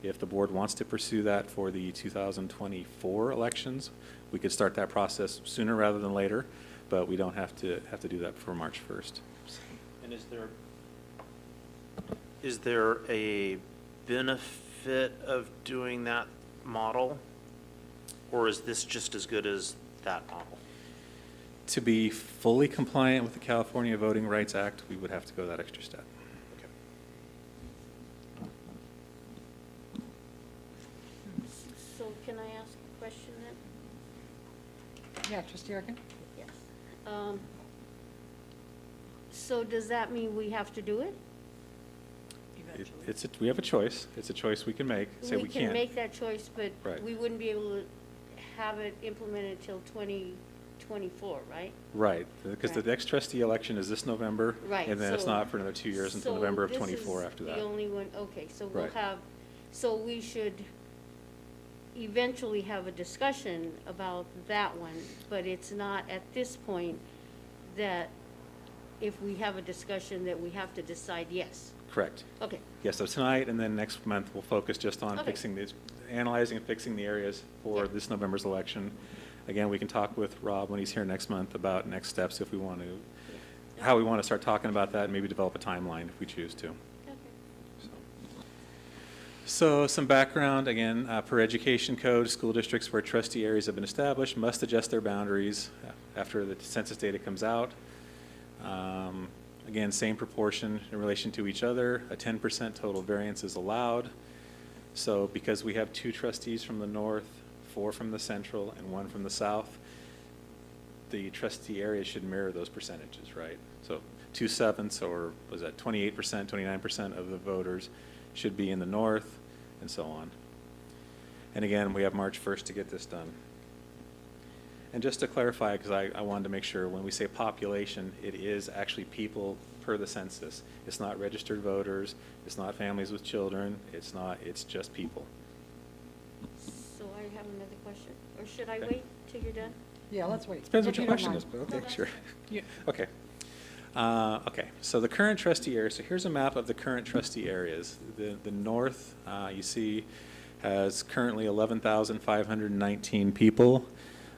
Speaker 12: If the board wants to pursue that for the 2024 elections, we could start that process sooner rather than later, but we don't have to do that before March 1st.
Speaker 3: And is there a benefit of doing that model, or is this just as good as that model?
Speaker 12: To be fully compliant with the California Voting Rights Act, we would have to go that extra step.
Speaker 3: Okay.
Speaker 11: So can I ask a question then?
Speaker 1: Yeah, trustee Arkin?
Speaker 11: Yes. So does that mean we have to do it?
Speaker 12: We have a choice. It's a choice we can make. Say we
Speaker 11: We can
Speaker 12: can't.
Speaker 11: make that choice, but
Speaker 12: Right.
Speaker 11: we wouldn't be able to have it implemented till 2024, right?
Speaker 12: Right, because the
Speaker 11: Right.
Speaker 12: next trustee election is this November.
Speaker 11: Right,
Speaker 12: And then it's
Speaker 11: so-
Speaker 12: not for another 2 years until November of '24 after
Speaker 11: So
Speaker 12: that.
Speaker 11: this is the only one, okay, so we'll
Speaker 12: Right.
Speaker 11: have, so we should eventually have a discussion about that one, but it's not at this point that if we have a discussion that we have to decide yes.
Speaker 12: Correct.
Speaker 11: Okay,
Speaker 12: Yes, so tonight and then next month, we'll focus just on
Speaker 11: Okay.
Speaker 12: fixing these, analyzing and fixing the areas for
Speaker 11: Yeah.
Speaker 12: this November's election. Again, we can talk with Rob when he's here next month about next steps if we want to, how we want to start talking about that and maybe develop a timeline if we choose to.
Speaker 11: okay.
Speaker 12: So some background, again, per education code, school districts where trustee areas have been established must adjust their boundaries after the census data comes out. Again, same proportion in relation to each other. A 10% total variance is allowed. So because we have 2 trustees from the north, 4 from the central, and 1 from the south, the trustee area should mirror those percentages, right? So 2/7, or was that 28%, 29% of the voters should be in the north, and so on. And again, we have March 1st to get this done. And just to clarify, because I wanted to make sure, when we say population, it is actually people per the census. It's not registered voters, it's not families with children, it's just people.
Speaker 11: So I have another question, or should I
Speaker 12: Okay.
Speaker 11: wait till you're done?
Speaker 1: Yeah, let's wait.
Speaker 12: Depends what
Speaker 1: If
Speaker 12: your
Speaker 1: you don't
Speaker 12: question
Speaker 1: mind.
Speaker 12: is, but okay,
Speaker 11: Okay.
Speaker 12: sure. Okay. Okay, so the current trustee areas, so here's a map of the current trustee areas. The north, you see, has currently 11,519 people.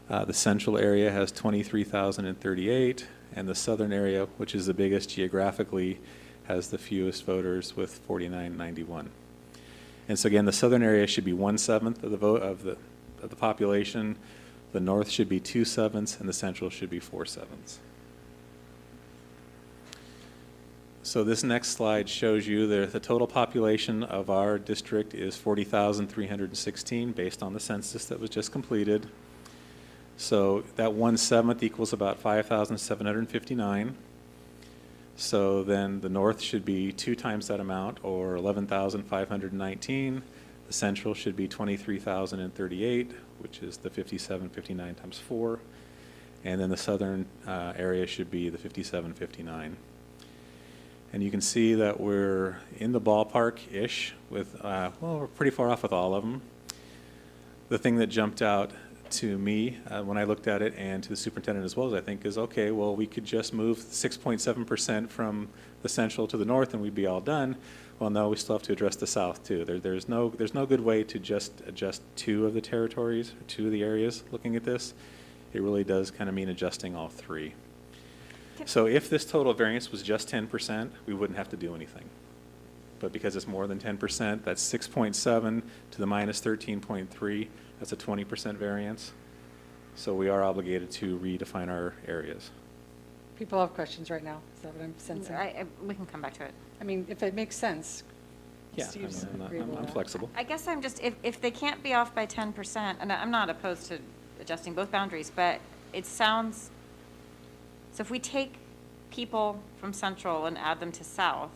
Speaker 12: The central area has 23,038, and the southern area, which is the biggest geographically, has the fewest voters with 4,991. And so again, the southern area should be 1/7 of the vote of the population. The north should be 2/7, and the central should be 4/7. So this next slide shows you the total population of our district is 40,316 based on the census that was just completed. So that 1/7 equals about 5,759. So then the north should be 2 times that amount, or 11,519. The central should be 23,038, which is the 5759 times 4. And then the southern area should be the 5759. And you can see that we're in the ballpark-ish with, well, we're pretty far off with all of them. The thing that jumped out to me when I looked at it, and to the superintendent as well, as I think, is, okay, well, we could just move 6.7% from the central to the north and we'd be all done. Well, no, we still have to address the south too. There's no good way to just adjust 2 of the territories, 2 of the areas looking at this. It really does kind of mean adjusting all 3. So if this total variance was just 10%, we wouldn't have to do anything. But because it's more than 10%, that's 6.7 to the minus 13.3. That's a 20% variance. So we are obligated to redefine our areas.
Speaker 1: People have questions right now. Is that what I'm sensing?
Speaker 4: We can come back to it.
Speaker 1: I mean, if it makes sense.
Speaker 12: Yeah,
Speaker 1: Steve's
Speaker 12: I'm
Speaker 1: agreeable with that.
Speaker 12: flexible.
Speaker 4: I guess I'm just, if they can't be off by 10%, and I'm not opposed to adjusting both boundaries, but it sounds, so if we take people from central and add them to south,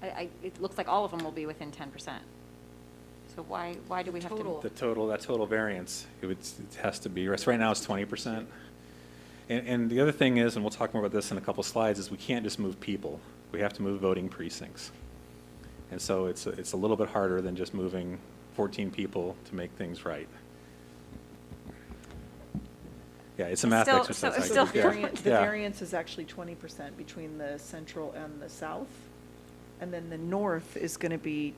Speaker 4: it looks like all of them will be within 10%. So why do we have to?
Speaker 12: That total variance, it has to be, right now it's 20%. And the other thing is, and we'll talk more about this in a couple slides, is we can't just move people. We have to move voting precincts. And so it's a little bit harder than just moving 14 people to make things right. Yeah, it's a math
Speaker 4: Still-
Speaker 12: exercise.
Speaker 4: so it's
Speaker 12: I
Speaker 4: still
Speaker 12: think.
Speaker 2: The
Speaker 12: Yeah.
Speaker 2: variance is actually 20% between the central and the south. And then the north is going to be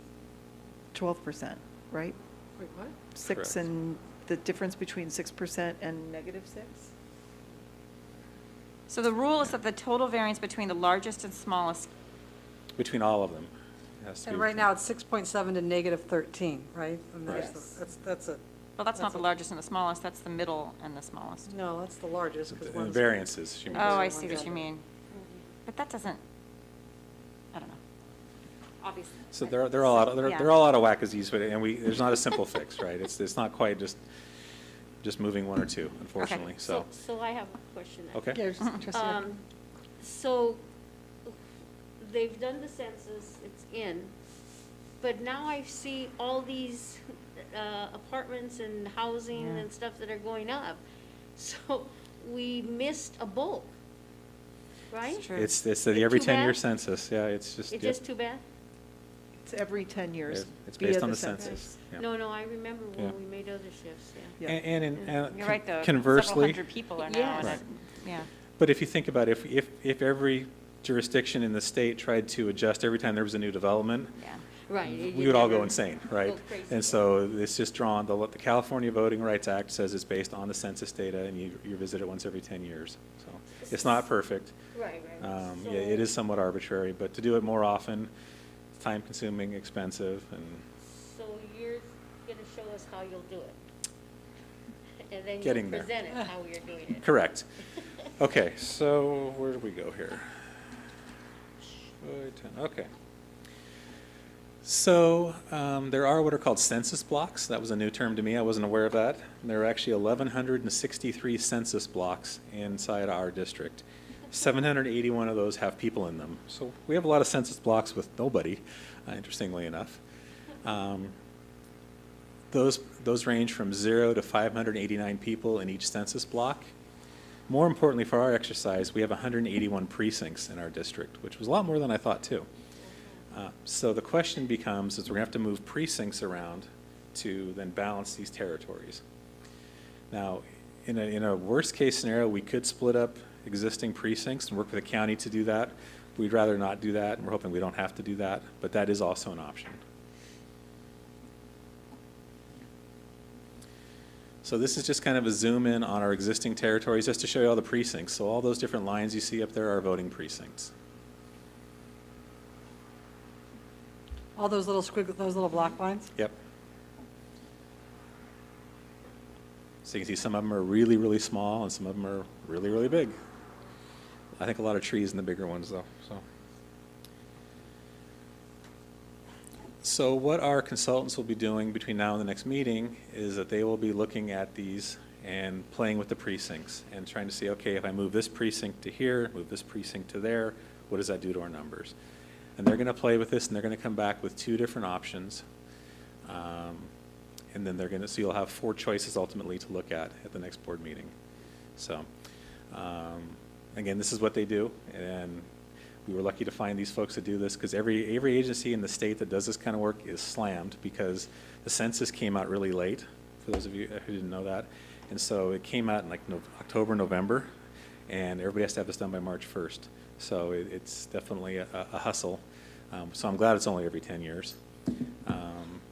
Speaker 2: 12%, right?
Speaker 1: Wait, what?
Speaker 2: 6
Speaker 12: Correct.
Speaker 2: and the difference between 6% and -6?
Speaker 4: So the rule is that the total variance between the largest and smallest,
Speaker 12: Between all of them. It has to
Speaker 1: And
Speaker 12: be
Speaker 1: right
Speaker 12: between-
Speaker 1: now, it's 6.7 to -13, right? And
Speaker 12: Right.
Speaker 1: That's it.
Speaker 4: well, that's not
Speaker 1: That's
Speaker 4: the
Speaker 1: a-
Speaker 4: largest and the smallest, that's the middle and the smallest.
Speaker 1: No, that's the largest. 'cause
Speaker 12: The
Speaker 1: one's-
Speaker 12: variances, she means.
Speaker 4: Oh, I
Speaker 1: One's
Speaker 4: see what you
Speaker 1: under.
Speaker 4: mean. But that doesn't, I don't know. Obviously.
Speaker 12: So they're all out of whack as these, and there's not a simple fix, right? It's not quite just moving 1 or 2, unfortunately, so.
Speaker 11: So I have a question.
Speaker 12: Okay.
Speaker 1: Yeah, just trustee Becky.
Speaker 11: So they've done the census, it's in, but now I see all these apartments and housing
Speaker 4: Yeah.
Speaker 11: and stuff that are going up. So we missed a bulk, right?
Speaker 4: It's true.
Speaker 12: It's
Speaker 11: It's
Speaker 12: the every
Speaker 11: too
Speaker 12: 10-year
Speaker 11: bad?
Speaker 12: census, yeah, it's just.
Speaker 11: It's
Speaker 12: yep.
Speaker 11: just too bad?
Speaker 2: It's every 10 years.
Speaker 12: It's
Speaker 2: via
Speaker 12: based on
Speaker 2: the
Speaker 12: the census. yeah.
Speaker 11: No, I remember
Speaker 12: Yeah.
Speaker 11: when we made other shifts, yeah.
Speaker 2: Yeah.
Speaker 12: And
Speaker 4: You're right, though.
Speaker 12: conversely.
Speaker 4: Several hundred people are now,
Speaker 11: Yes.
Speaker 4: and
Speaker 12: Right.
Speaker 4: yeah.
Speaker 12: But if you think about it, if every jurisdiction in the state tried to adjust every time there was a new development,
Speaker 4: Yeah.
Speaker 11: Right.
Speaker 12: we would all go insane, right?
Speaker 11: Go crazy.
Speaker 12: And so it's just drawn, the California Voting Rights Act says it's based on the census data, and you visit it once every 10 years. So it's not perfect.
Speaker 11: Right.
Speaker 12: Yeah, it is somewhat arbitrary, but to do it more often, it's time-consuming, expensive, and
Speaker 11: So you're gonna show us how you'll do it? And then
Speaker 12: Getting
Speaker 11: you'll
Speaker 12: there.
Speaker 11: present it, how you're doing it?
Speaker 12: correct. Okay, so where do we go here? Okay. So there are what are called census blocks. That was a new term to me. I wasn't aware of that. There are actually 1,163 census blocks inside our district. 781 of those have people in them. So we have a lot of census blocks with nobody, interestingly enough. Those range from 0 to 589 people in each census block. More importantly, for our exercise, we have 181 precincts in our district, which was a lot more than I thought, too. So the question becomes, is we're going to have to move precincts around to then balance these territories. Now, in a worst-case scenario, we could split up existing precincts and work with the county to do that. We'd rather not do that, and we're hoping we don't have to do that, but that is also an option. So this is just kind of a zoom in on our existing territories, just to show you all the precincts. So all those different lines you see up there are voting precincts.
Speaker 1: All those little those little block lines?
Speaker 12: Yep. So you can see some of them are really, really small, and some of them are really, really big. I think a lot of trees in the bigger ones, though. So what our consultants will be doing between now and the next meeting is that they will be looking at these and playing with the precincts and trying to see, okay, if I move this precinct to here, move this precinct to there, what does that do to our numbers? And they're going to play with this, and they're going to come back with 2 different options. And then so you'll have 4 choices ultimately to look at the next board meeting. So, again, this is what they do, and we were lucky to find these folks that do this, because every agency in the state that does this kind of work is slammed, because the census came out really late, for those of you who didn't know that. And so it came out in like October, November, and everybody has to have this done by March 1st. So it's definitely a hustle. So I'm glad it's only every 10 years.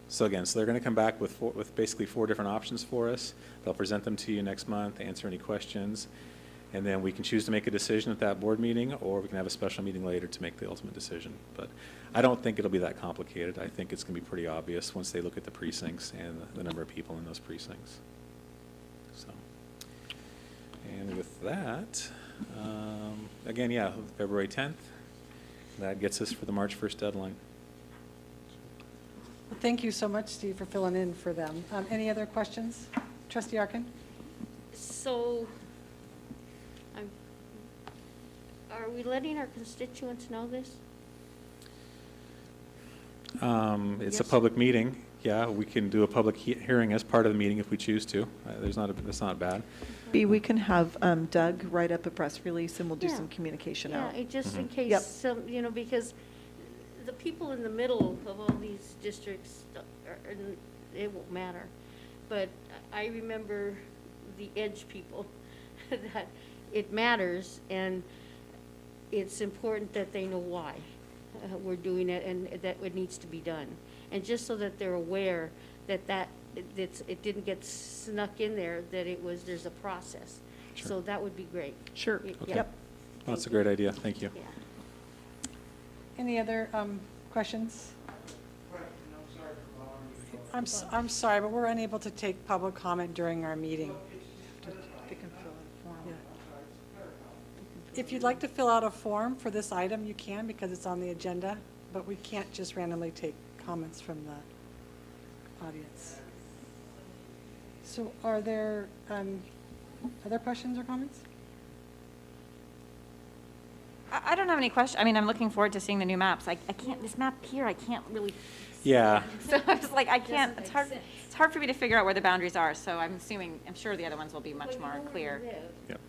Speaker 12: So again, so they're going to come back with basically 4 different options for us. They'll present them to you next month, answer any questions, and then we can choose to make a decision at that board meeting, or we can have a special meeting later to make the ultimate decision. But I don't think it'll be that complicated. I think it's going to be pretty obvious once they look at the precincts and the number of people in those precincts. So, and with that, again, yeah, February 10th, that gets us for the March 1st deadline.
Speaker 1: Well, thank you so much, Steve, for filling in for them. Any other questions? Trustee Arkin?
Speaker 11: So, are we letting our constituents know this?
Speaker 12: It's
Speaker 11: Yes.
Speaker 12: a public meeting. Yeah, we can do a public hearing as part of the meeting if we choose to. That's not bad.
Speaker 2: B, we can have Doug write up a press release, and we'll do
Speaker 11: Yeah.
Speaker 2: some communication
Speaker 11: Yeah,
Speaker 2: out.
Speaker 11: just in
Speaker 2: Yep.
Speaker 11: case some, because the people in the middle of all these districts, it won't matter. But I remember the edge people, that it matters, and it's important that they know why we're doing it and that it needs to be done. And just so that they're aware that it didn't get snuck in there, that there's a process.
Speaker 12: Sure.
Speaker 11: So that would be great.
Speaker 2: Sure.
Speaker 11: Yeah.
Speaker 2: Yep.
Speaker 12: Well, that's a great idea. Thank you.
Speaker 11: Yeah.
Speaker 1: Any other questions? I'm sorry, but we're unable to take public comment during our meeting.
Speaker 2: They can fill out a form.
Speaker 1: Yeah. If you'd like to fill out a form for this item, you can, because it's on the agenda, but we can't just randomly take comments from the audience. So are there other questions or comments?
Speaker 4: I don't have any questions. I mean, I'm looking forward to seeing the new maps. I can't, this map here, I can't really.
Speaker 12: Yeah.
Speaker 4: So I was like, I can't, it's hard for me to figure out where the boundaries are, so I'm sure the other ones will be much more clear.
Speaker 12: Yep.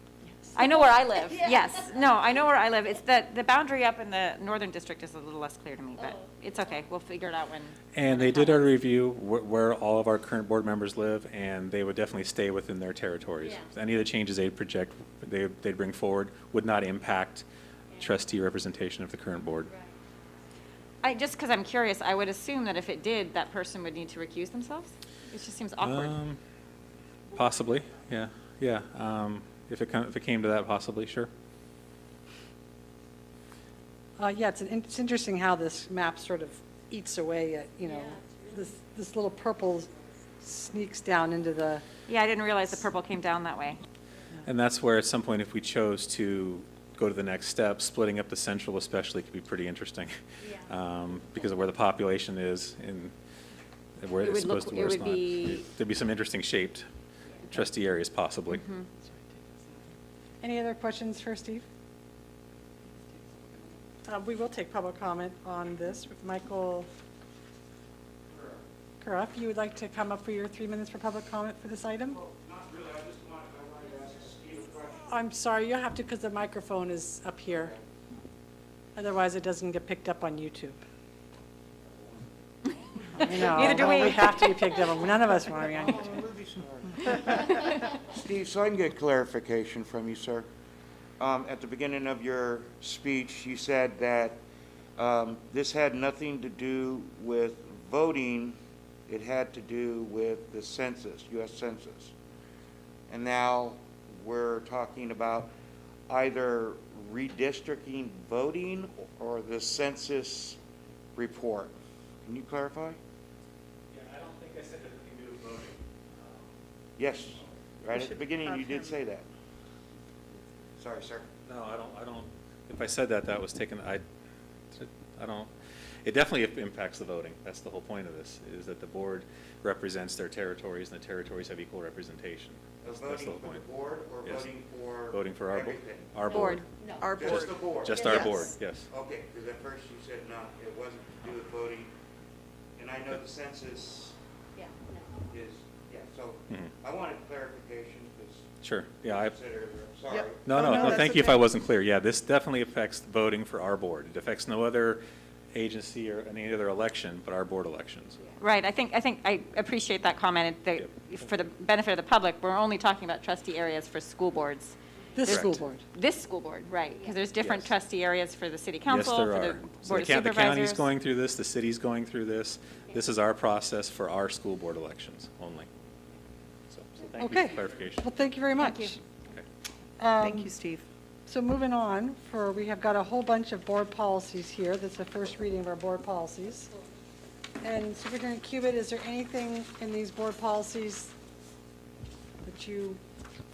Speaker 4: I know where I live, yes. No, I know where I live. It's the boundary up in the northern district is a little less clear to me, but it's okay. We'll figure it out when.
Speaker 12: And they did a review where all of our current board members live, and they would definitely stay within their territories.
Speaker 11: Yeah.
Speaker 12: Any of the changes they'd bring forward would not impact trustee representation of the current board.
Speaker 4: Just because I'm curious, I would assume that if it did, that person would need to recuse themselves? It just seems awkward.
Speaker 12: Possibly, yeah. If it came to that, possibly, sure.
Speaker 1: Yeah, it's interesting how this map sort of eats away at, this little purple sneaks down into the.
Speaker 4: Yeah, I didn't realize the purple came down that way.
Speaker 12: And that's where at some point, if we chose to go to the next step, splitting up the central especially could be pretty interesting. Because of where the population is and where it's supposed to, where it's not. There'd be some interesting shaped trustee areas possibly.
Speaker 4: Mm-hmm.
Speaker 1: Any other questions for Steve? We will take public comment on this with Michael Carruth, you would like to come up for your 3 minutes for public comment for this item?
Speaker 5: Not really, I wanted to ask Steve a question.
Speaker 1: I'm sorry, you have to because the microphone is up here. Otherwise, it doesn't get picked up on YouTube. I know,
Speaker 4: Neither do
Speaker 1: but
Speaker 4: we.
Speaker 1: have to be picked up. None of us want to be on YouTube.
Speaker 13: Steve, so I can get clarification from you, sir. At the beginning of your speech, you said that this had nothing to do with voting, it had to do with the census, U.S. Census. And now we're talking about either redistricting voting or the census report. Can you clarify?
Speaker 12: Yeah, I don't think I said anything to do with voting.
Speaker 13: Yes, right at the
Speaker 2: should
Speaker 13: beginning
Speaker 2: have
Speaker 13: you did
Speaker 2: him.
Speaker 13: say that. Sorry, sir.
Speaker 12: No, I don't, if I said that, that was taken, I don't, it definitely impacts the voting. That's the whole point of this, is that the board represents their territories, and the territories have equal representation. That's the
Speaker 13: Voting
Speaker 12: whole
Speaker 13: for the
Speaker 12: point.
Speaker 13: board or
Speaker 12: Yes.
Speaker 13: voting for
Speaker 12: our
Speaker 13: everything?
Speaker 12: Our
Speaker 4: Board.
Speaker 12: board.
Speaker 11: No.
Speaker 2: Our
Speaker 13: Just
Speaker 2: board.
Speaker 13: the board?
Speaker 12: Just our
Speaker 2: Yes.
Speaker 12: board, yes.
Speaker 13: Okay, because at first you said no, it wasn't to do with voting. And I know the census
Speaker 11: Yeah, no.
Speaker 13: is, yeah, so
Speaker 12: Mhm.
Speaker 13: I wanted clarification because
Speaker 12: Sure, yeah, I,
Speaker 13: consider, sorry.
Speaker 2: Yep.
Speaker 12: no,
Speaker 2: Oh,
Speaker 12: no,
Speaker 2: no,
Speaker 12: no,
Speaker 2: that's
Speaker 12: thank you if
Speaker 2: okay.
Speaker 12: I wasn't clear. Yeah, this definitely affects voting for our board. It affects no other agency or any other election but our board elections.
Speaker 4: Right, I think I appreciate that comment. For the benefit of the public, we're only talking about trustee areas for school boards.
Speaker 1: This
Speaker 12: Correct.
Speaker 1: school board.
Speaker 4: This school board, right, because there's different
Speaker 12: Yes.
Speaker 4: trustee areas for the city
Speaker 12: Yes,
Speaker 4: council,
Speaker 12: there
Speaker 4: for
Speaker 12: are.
Speaker 4: the
Speaker 12: So
Speaker 4: board of
Speaker 12: the
Speaker 4: supervisors.
Speaker 12: county's going through this, the city's going through this. This is our process for our school board elections only. So thank you
Speaker 1: Okay.
Speaker 12: for clarification.
Speaker 1: Well, thank you very much.
Speaker 4: Thank you.
Speaker 12: Okay.
Speaker 2: Thank you, Steve.
Speaker 1: So moving on, we have got a whole bunch of board policies here. That's the first reading of our board policies. And Superintendent Cubitt, is there anything in these board policies that you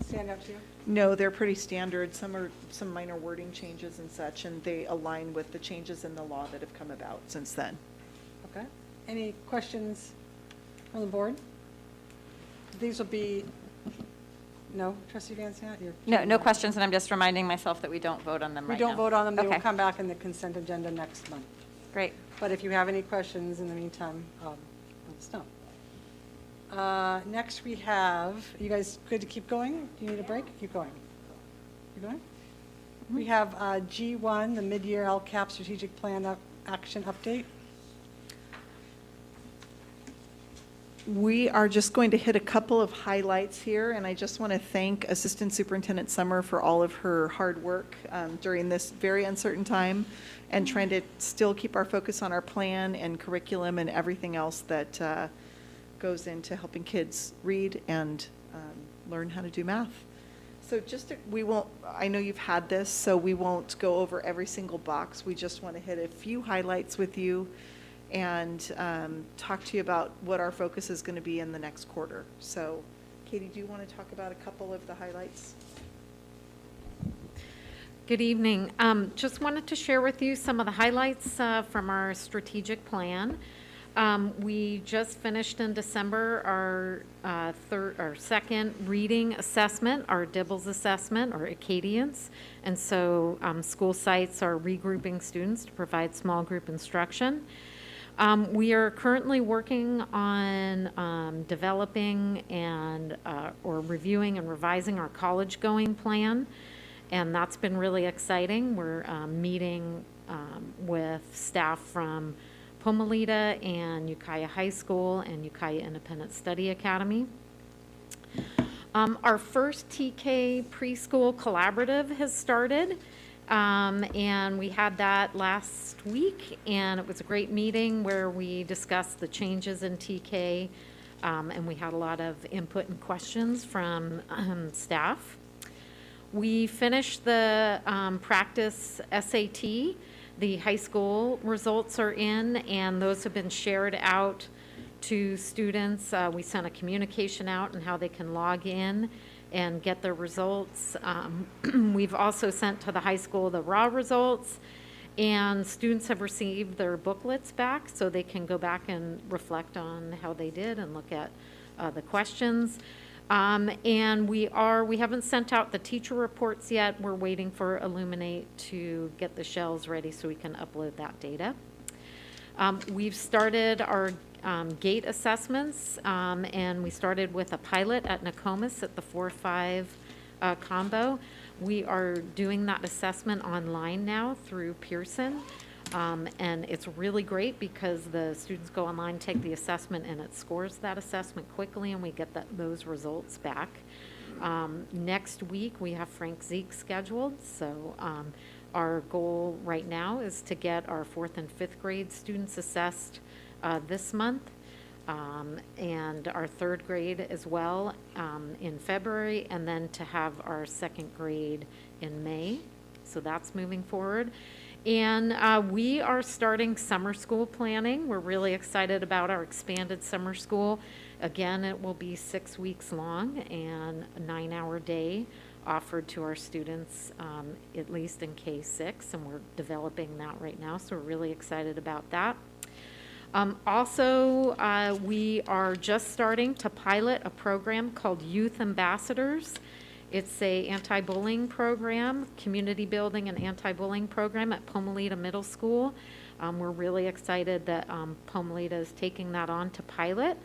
Speaker 1: stand out to you?
Speaker 2: No, they're pretty standard. Some are some minor wording changes and such, and they align with the changes in the law that have come about since then.
Speaker 1: Okay. Any questions from the board? These will be, no, Trustee Van Sant?
Speaker 4: No questions, and I'm just reminding myself that we don't vote on them
Speaker 1: We
Speaker 4: right now.
Speaker 1: don't vote on them. They will
Speaker 4: Okay.
Speaker 1: come back in the consent agenda next month.
Speaker 4: Great.
Speaker 1: But if you have any questions in the meantime, let us know. Next, we have, you guys good to keep going? Do you need a break? Keep going. You going? We have G1, the mid-year LCAP strategic plan action update.
Speaker 2: We are just going to hit a couple of highlights here, and I just want to thank Assistant Superintendent Summer for all of her hard work during this very uncertain time and trying to still keep our focus on our plan and curriculum and everything else that goes into helping kids read and learn how to do math. So we won't, I know you've had this, so we won't go over every single box. We just want to hit a few highlights with you and talk to you about what our focus is going to be in the next quarter. So, Katie, do you want to talk about a couple of the highlights?
Speaker 14: Good evening. Just wanted to share with you some of the highlights from our strategic plan. We just finished in December our second reading assessment, our Dibbles assessment, or Acadians. And so school sites are regrouping students to provide small group instruction. We are currently working on developing and or reviewing and revising our college-going plan, and that's been really exciting. We're meeting with staff from Pomalita and Ukiah High School and Ukiah Independent Study Academy. Our first TK preschool collaborative has started. And we had that last week, and it was a great meeting where we discussed the changes in TK, and we had a lot of input and questions from staff. We finished the practice SAT. The high school results are in, and those have been shared out to students. We sent a communication out on how they can log in and get their results. We've also sent to the high school the raw results, and students have received their booklets back so they can go back and reflect on how they did and look at the questions. And we haven't sent out the teacher reports yet. We're waiting for Illuminate to get the shells ready so we can upload that data. We've started our Gait Assessments, and we started with a pilot at Nokomis at the 4-5 combo. We are doing that assessment online now through Pearson. And it's really great because the students go online, take the assessment, and it scores that assessment quickly, and we get those results back. Next week, we have Frank Zeke scheduled, so our goal right now is to get our 4th and 5th grade students assessed this month, and our 3rd grade as well in February, and then to have our 2nd grade in May. So that's moving forward. And we are starting summer school planning. We're really excited about our expanded summer school. Again, it will be 6 weeks long and a 9-hour day offered to our students, at least in K-6, and we're developing that right now, so we're really excited about that. Also, we are just starting to pilot a program called Youth Ambassadors. It's a anti-bullying program, community building and anti-bullying program at Pomalita Middle School. We're really excited that Pomalita is taking that on to pilot,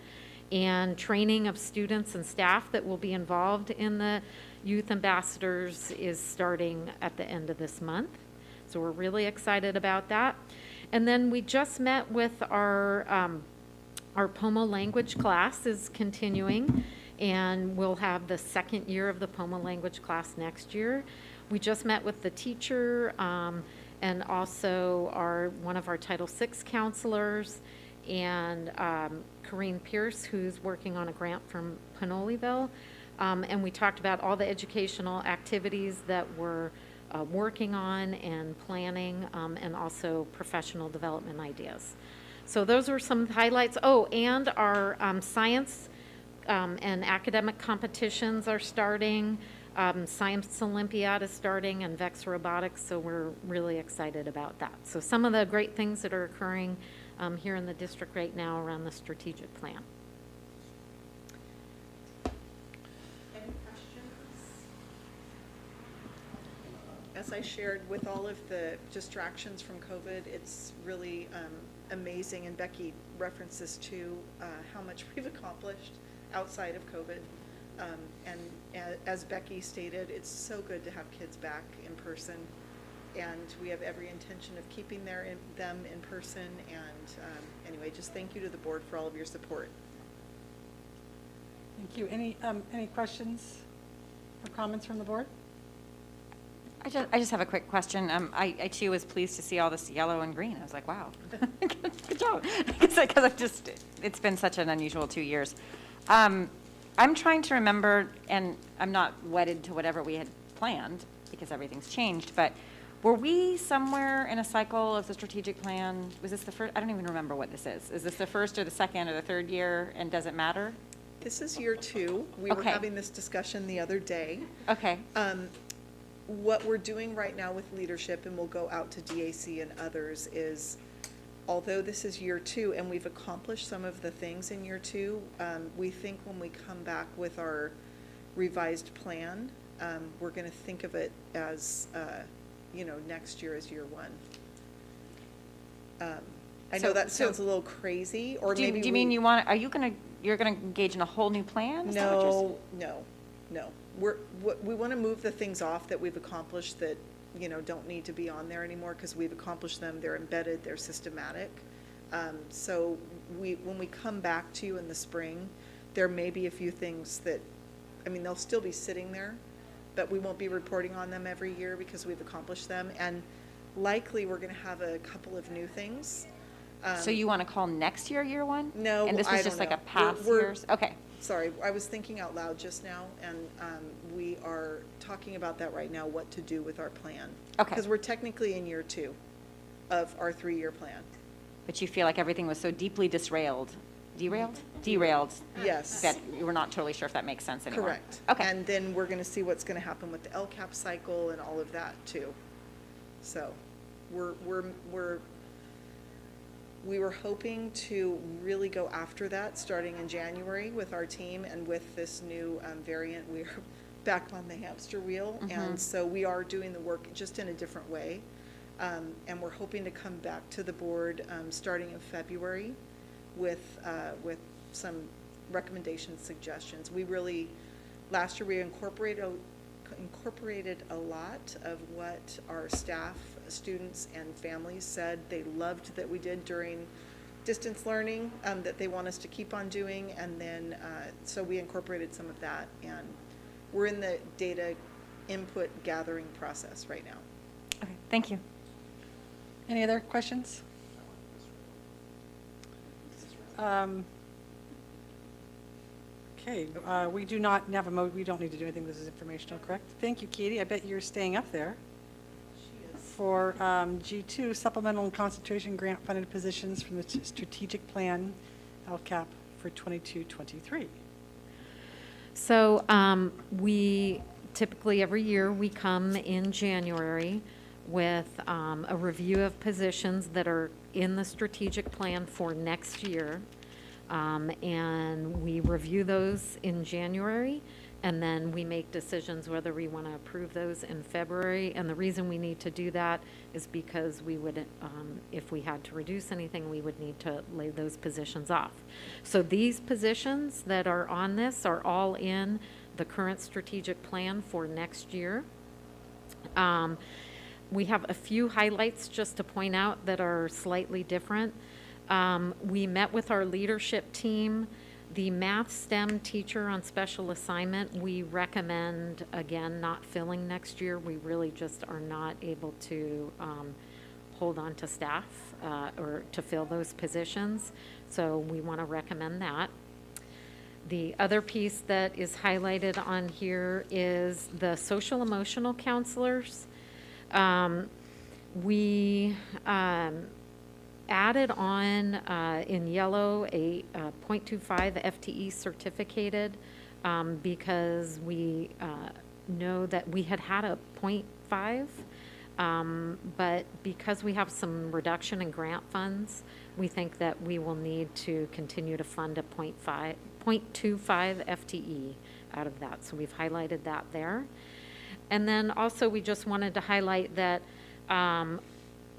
Speaker 14: and training of students and staff that will be involved in the Youth Ambassadors is starting at the end of this month. So we're really excited about that. And then we just met with our Pomo language class is continuing, and we'll have the 2nd year of the Pomo language class next year. We just met with the teacher and also one of our Title VI counselors, and Corrine Pierce, who's working on a grant from Pinoleville. And we talked about all the educational activities that we're working on and planning, and also professional development ideas. So those are some highlights. Oh, and our science and academic competitions are starting. Science Olympiad is starting, and VEX Robotics, so we're really excited about that. So some of the great things that are occurring here in the district right now around the strategic plan.
Speaker 2: Any questions? As I shared, with all of the distractions from COVID, it's really amazing, and Becky referenced this too, how much we've accomplished outside of COVID. And as Becky stated, it's so good to have kids back in person, and we have every intention of keeping them in person. And anyway, just thank you to the board for all of your support.
Speaker 1: Thank you. Any questions or comments from the board?
Speaker 4: I just have a quick question. I too was pleased to see all this yellow and green. I was like, wow, good job. Because it's been such an unusual 2 years. I'm trying to remember, and I'm not wedded to whatever we had planned because everything's changed, but were we somewhere in a cycle of the strategic plan? Was this the first? I don't even remember what this is. Is this the first or the second or the third year, and does it matter?
Speaker 2: This is year 2. We were having this discussion the other day.
Speaker 4: Okay.
Speaker 2: What we're doing right now with leadership, and we'll go out to DAC and others, is although this is year 2 and we've accomplished some of the things in year 2, we think when we come back with our revised plan, we're going to think of it as, next year as year 1. I know that sounds a little crazy, or maybe.
Speaker 4: Do you mean you're going to engage in a whole new plan?
Speaker 2: No. We want to move the things off that we've accomplished that don't need to be on there anymore, because we've accomplished them. They're embedded, they're systematic. So when we come back to you in the spring, there may be a few things that, they'll still be sitting there, but we won't be reporting on them every year because we've accomplished them. And likely we're going to have a couple of new things.
Speaker 4: So you want to call next year, year 1?
Speaker 2: No,
Speaker 4: and this was just like a past years? Okay.
Speaker 2: Sorry, I was thinking out loud just now, and we are talking about that right now, what to do with our plan.
Speaker 4: Okay.
Speaker 2: Because we're technically in year 2 of our 3-year plan.
Speaker 4: But you feel like everything was so deeply derailed? Derailed?
Speaker 2: Yes.
Speaker 4: That you were not totally sure if that makes sense anymore.
Speaker 2: Correct.
Speaker 4: Okay.
Speaker 2: And then we're going to see what's going to happen with the LCAP cycle and all of that too. So we were hoping to really go after that starting in January with our team, and with this new variant, we're back on the hamster wheel.
Speaker 4: Mm-hmm.
Speaker 2: And so we are doing the work just in a different way. And we're hoping to come back to the board starting in February with some recommendations, suggestions. We really, last year we incorporated a lot of what our staff, students, and families said they loved that we did during distance learning, that they want us to keep on doing, and then so we incorporated some of that, and we're in the data input gathering process right now.
Speaker 4: Okay, thank you.
Speaker 1: Any other questions? Okay, we do not have we don't need to do anything. This is informational, correct? Thank you, Katie. I bet you're staying up there. For G2, supplemental and concentration grant funded positions from the strategic plan LCAP for 22-23.
Speaker 14: So we typically, every year, we come in January with a review of positions that are in the strategic plan for next year. And we review those in January, and then we make decisions whether we want to approve those in February. And the reason we need to do that is because we would, if we had to reduce anything, we would need to lay those positions off. So these positions that are on this are all in the current strategic plan for next year. We have a few highlights just to point out that are slightly different. We met with our leadership team. The math STEM teacher on special assignment, we recommend, again, not filling next year. We really just are not able to hold on to staff or to fill those positions. So we want to recommend that. The other piece that is highlighted on here is the social emotional counselors. We added on in yellow a 0.25 FTE certificated because we know that we had a 0.5, but because we have some reduction in grant funds, we think that we will need to continue to fund a 0.25 FTE out of that. So we've highlighted that there. And then also we just wanted to highlight that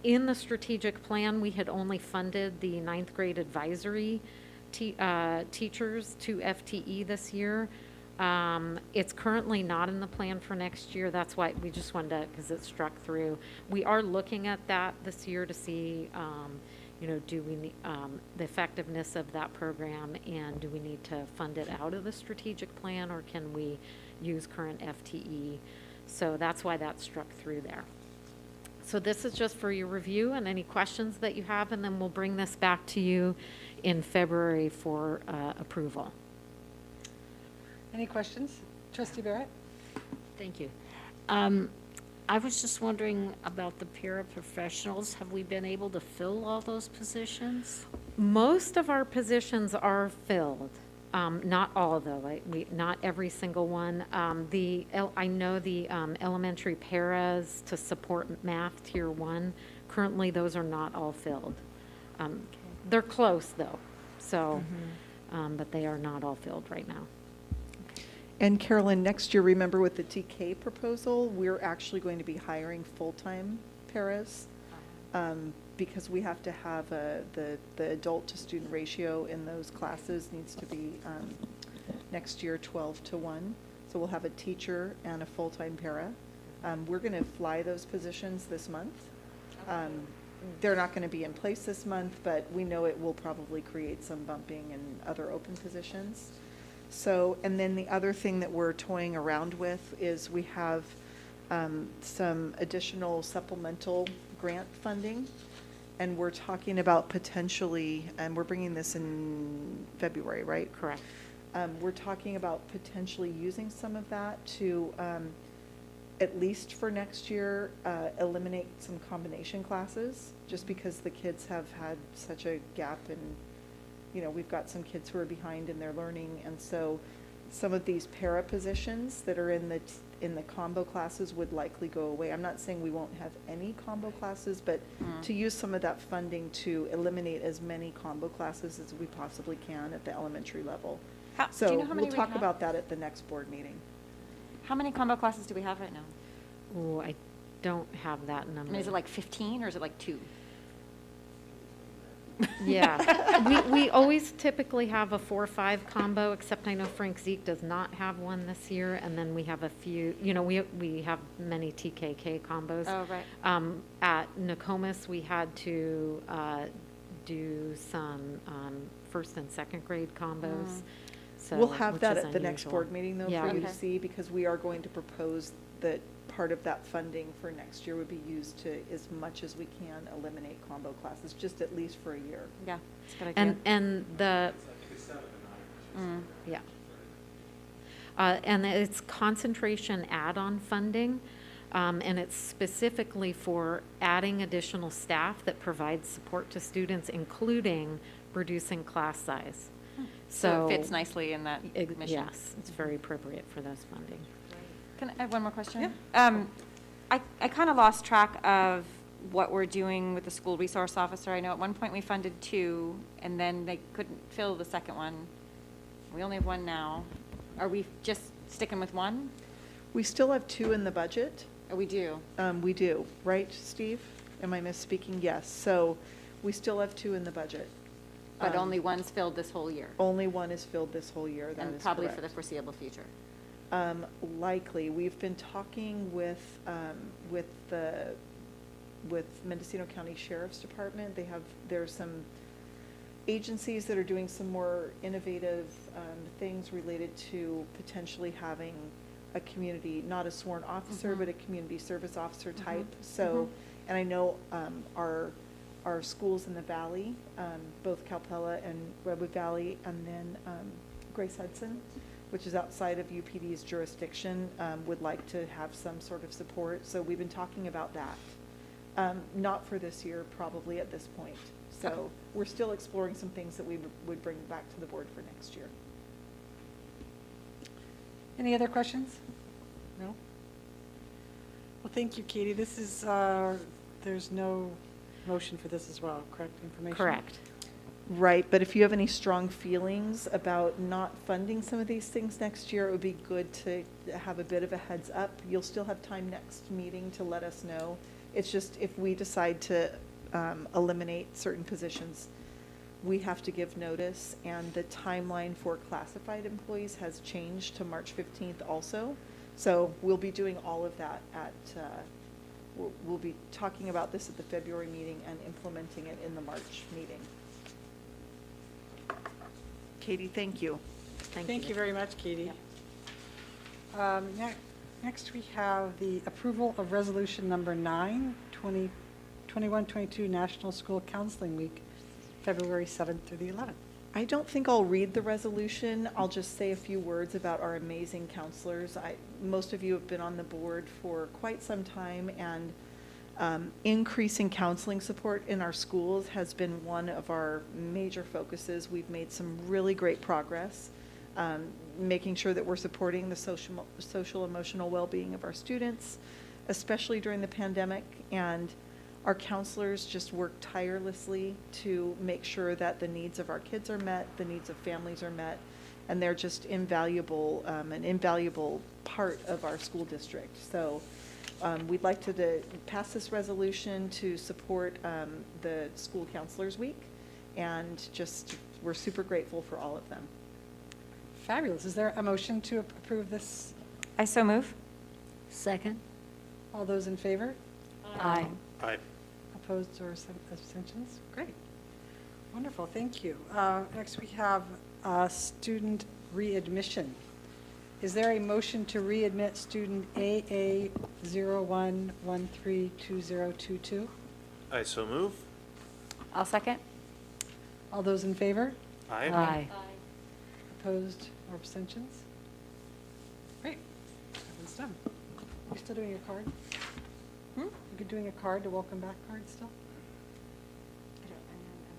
Speaker 14: in the strategic plan, we had only funded the 9th grade advisory teachers to FTE this year. It's currently not in the plan for next year. That's why we just wanted to, because it struck through. We are looking at that this year to see, do we need the effectiveness of that program, and do we need to fund it out of the strategic plan, or can we use current FTE? So that's why that struck through there. So this is just for your review and any questions that you have, and then we'll bring this back to you in February for approval.
Speaker 1: Any questions? Trustee Barrett?
Speaker 11: Thank you. I was just wondering about the paraprofessionals. Have we been able to fill all those positions?
Speaker 14: Most of our positions are filled. Not all, though. Not every single one. I know the elementary paras to support math tier 1. Currently, those are not all filled. They're close, though. So, but they are not all filled right now.
Speaker 2: And Carolyn, next year, remember with the TK proposal, we're actually going to be hiring full-time paras because we have to have the adult to student ratio in those classes needs to be next year 12-1. So we'll have a teacher and a full-time para. We're going to fly those positions this month. They're not going to be in place this month, but we know it will probably create some bumping and other open positions. So, and then the other thing that we're toying around with is we have some additional supplemental grant funding, and we're talking about potentially, and we're bringing this in February, right?
Speaker 14: Correct.
Speaker 2: We're talking about potentially using some of that to, at least for next year, eliminate some combination classes, just because the kids have had such a gap in, we've got some kids who are behind in their learning, and so some of these para positions that are in the combo classes would likely go away. I'm not saying we won't have any combo classes, but to use some of that funding to eliminate as many combo classes as we possibly can at the elementary level.
Speaker 4: Do you know how many
Speaker 2: we'll
Speaker 4: we
Speaker 2: talk
Speaker 4: have?
Speaker 2: about that at the next board meeting.
Speaker 4: How many combo classes do we have right now?
Speaker 14: Oh, I don't have that number.
Speaker 4: I mean, is it like 15 or is it like 2?
Speaker 14: Yeah, we always typically have a 4-5 combo, except I know Frank Zeke does not have one this year, and then we have a few, we have many TKK combos.
Speaker 4: Oh, right.
Speaker 14: At Nokomis, we had to do some first and second grade combos. So,
Speaker 2: We'll have
Speaker 14: which
Speaker 2: that
Speaker 14: is
Speaker 2: at the next
Speaker 14: unusual.
Speaker 2: board meeting, though,
Speaker 14: Yeah,
Speaker 2: for you to
Speaker 4: okay.
Speaker 2: see, because we are going to propose that part of that funding for next year would be used to, as much as we can, eliminate combo classes, just at least for a year.
Speaker 4: Yeah, it's a good idea.
Speaker 14: And the, yeah. And it's concentration add-on funding, and it's specifically for adding additional staff that provides support to students, including reducing class size.
Speaker 4: So it fits nicely in that mission.
Speaker 14: Yes, it's very appropriate for those funding.
Speaker 4: Can I have one more question?
Speaker 2: Yeah.
Speaker 4: I kind of lost track of what we're doing with the school resource officer. I know at one point we funded 2, and then they couldn't fill the second one. We only have 1 now. Are we just sticking with 1?
Speaker 2: We still have 2 in the budget.
Speaker 4: Oh, we do?
Speaker 2: We do, right, Steve? Am I misspeaking? Yes. So we still have 2 in the budget.
Speaker 4: But only 1's filled this whole year?
Speaker 2: Only 1 is filled this whole year, that is
Speaker 4: And probably for
Speaker 2: correct.
Speaker 4: the foreseeable future?
Speaker 2: Likely. We've been talking with Mendocino County Sheriff's Department. There's some agencies that are doing some more innovative things related to potentially having a community, not a sworn officer, but a community service officer type. So, and I know our schools in the valley, both Calpella and Redwood Valley, and then Grace Hudson, which is outside of UPD's jurisdiction, would like to have some sort of support. So we've been talking about that. Not for this year, probably at this point. So we're still exploring some things that we would bring back to the board for next year.
Speaker 1: Any other questions? No? Well, thank you, Katie. This is, there's no motion for this as well, correct information?
Speaker 14: Correct.
Speaker 2: Right, but if you have any strong feelings about not funding some of these things next year, it would be good to have a bit of a heads up. You'll still have time next meeting to let us know. It's just if we decide to eliminate certain positions, we have to give notice, and the timeline for classified employees has changed to March 15th also. So we'll be doing all of that at, we'll be talking about this at the February meeting and implementing it in the March meeting. Katie, thank you.
Speaker 1: Thank you very much, Katie. Next, we have the approval of resolution number 9, 2021-22 National School Counseling Week, February 7th through the 11th.
Speaker 2: I don't think I'll read the resolution. I'll just say a few words about our amazing counselors. Most of you have been on the board for quite some time, and increasing counseling support in our schools has been one of our major focuses. We've made some really great progress, making sure that we're supporting the social emotional well-being of our students, especially during the pandemic. And our counselors just work tirelessly to make sure that the needs of our kids are met, the needs of families are met, and they're just invaluable, an invaluable part of our school district. So we'd like to pass this resolution to support the School Counselors Week, and just, we're super grateful for all of them.
Speaker 1: Fabulous. Is there a motion to approve this?
Speaker 4: I so move.
Speaker 11: Second.
Speaker 1: All those in favor?
Speaker 4: Aye.
Speaker 3: Aye.
Speaker 1: Opposed or abstentions? Great. Wonderful, thank you. Next, we have student readmission. Is there a motion to readmit student AA01132022?
Speaker 3: I so move.
Speaker 4: I'll second.
Speaker 1: All those in favor?
Speaker 3: Aye.
Speaker 1: Opposed or abstentions? Great. That one's done. You still doing your card? You doing a card, a welcome back card still?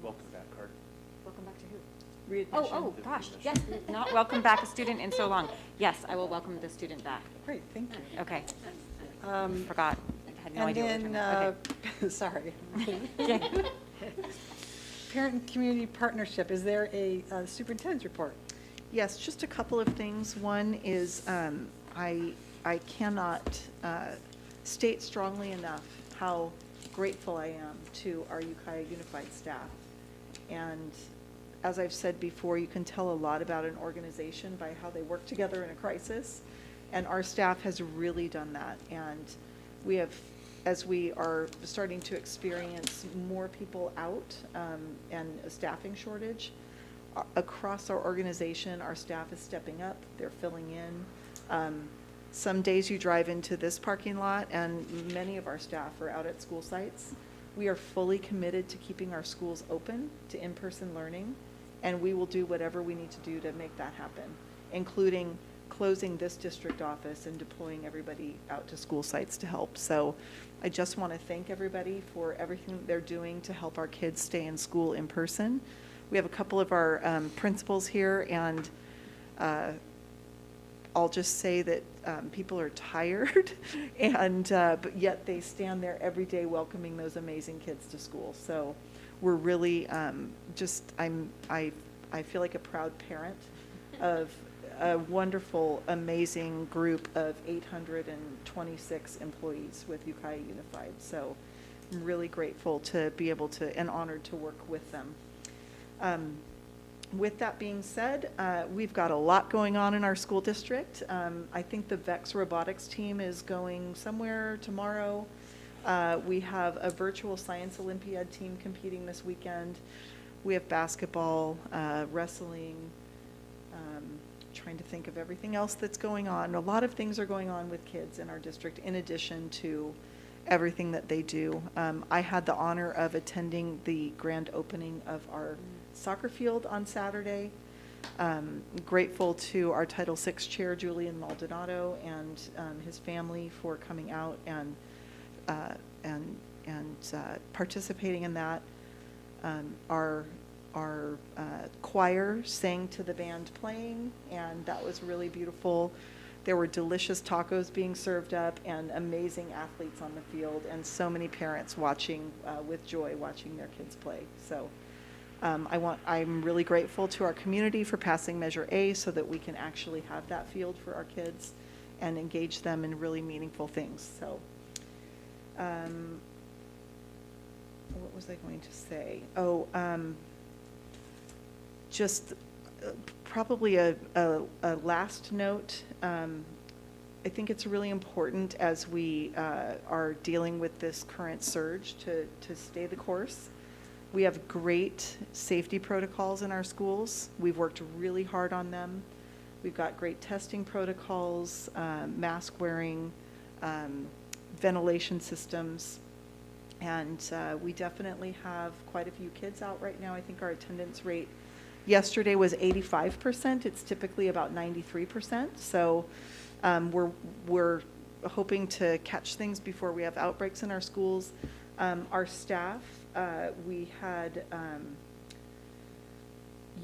Speaker 3: Welcome back card.
Speaker 4: Welcome back to who?
Speaker 2: Readmission.
Speaker 4: Oh, gosh, yes, not welcome back a student in so long. Yes, I will welcome the student back.
Speaker 1: Great, thank you.
Speaker 4: Okay. Forgot. I had no
Speaker 1: And
Speaker 4: idea what we were
Speaker 1: then, sorry.
Speaker 4: Okay.
Speaker 1: Parent and community partnership, is there a superintendent's report?
Speaker 2: Yes, just a couple of things. One is I cannot state strongly enough how grateful I am to our Ukiah Unified staff. And as I've said before, you can tell a lot about an organization by how they work together in a crisis. And our staff has really done that. And we have, as we are starting to experience more people out and a staffing shortage, across our organization, our staff is stepping up, they're filling in. Some days you drive into this parking lot and many of our staff are out at school sites. We are fully committed to keeping our schools open to in-person learning, and we will do whatever we need to do to make that happen, including closing this district office and deploying everybody out to school sites to help. So I just want to thank everybody for everything that they're doing to help our kids stay in school in person. We have a couple of our principals here, and I'll just say that people are tired, and but yet they stand there every day welcoming those amazing kids to school. So we're really I feel like a proud parent of a wonderful, amazing group of 826 employees with Ukiah Unified. So I'm really grateful to be able to, and honored to work with them. With that being said, we've got a lot going on in our school district. I think the VEX robotics team is going somewhere tomorrow. We have a virtual science Olympiad team competing this weekend. We have basketball, wrestling, trying to think of everything else that's going on. A lot of things are going on with kids in our district in addition to everything that they do. I had the honor of attending the grand opening of our soccer field on Saturday. Grateful to our Title VI chair, Julian Maldonado, and his family for coming out and participating in that. Our choir sang to the band playing, and that was really beautiful. There were delicious tacos being served up and amazing athletes on the field, and so many parents watching with joy, watching their kids play. So I'm really grateful to our community for passing Measure A so that we can actually have that field for our kids and engage them in really meaningful things. So what was I going to say? Just probably a last note. I think it's really important as we are dealing with this current surge to stay the course. We have great safety protocols in our schools. We've worked really hard on them. We've got great testing protocols, mask wearing, ventilation systems, and we definitely have quite a few kids out right now. I think our attendance rate yesterday was 85%. It's typically about 93%. So we're hoping to catch things before we have outbreaks in our schools. Our staff, we had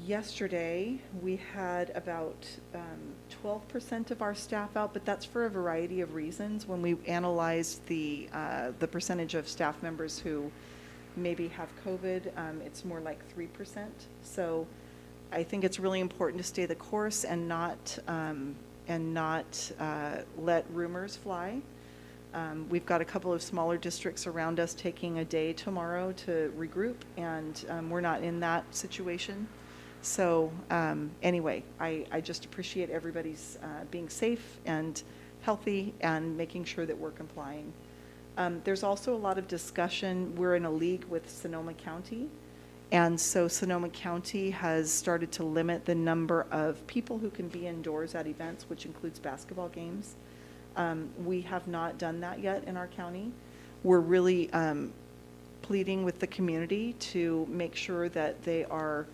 Speaker 2: yesterday we had about 12% of our staff out, but that's for a variety of reasons. When we analyzed the percentage of staff members who maybe have COVID, it's more like 3%. So I think it's really important to stay the course and not let rumors fly. We've got a couple of smaller districts around us taking a day tomorrow to regroup, and we're not in that situation. So anyway, I just appreciate everybody's being safe and healthy and making sure that we're complying. There's also a lot of discussion. We're in a league with Sonoma County, and so Sonoma County has started to limit the number of people who can be indoors at events, which includes basketball games. We have not done that yet in our county. We're really pleading with the community to make sure that they are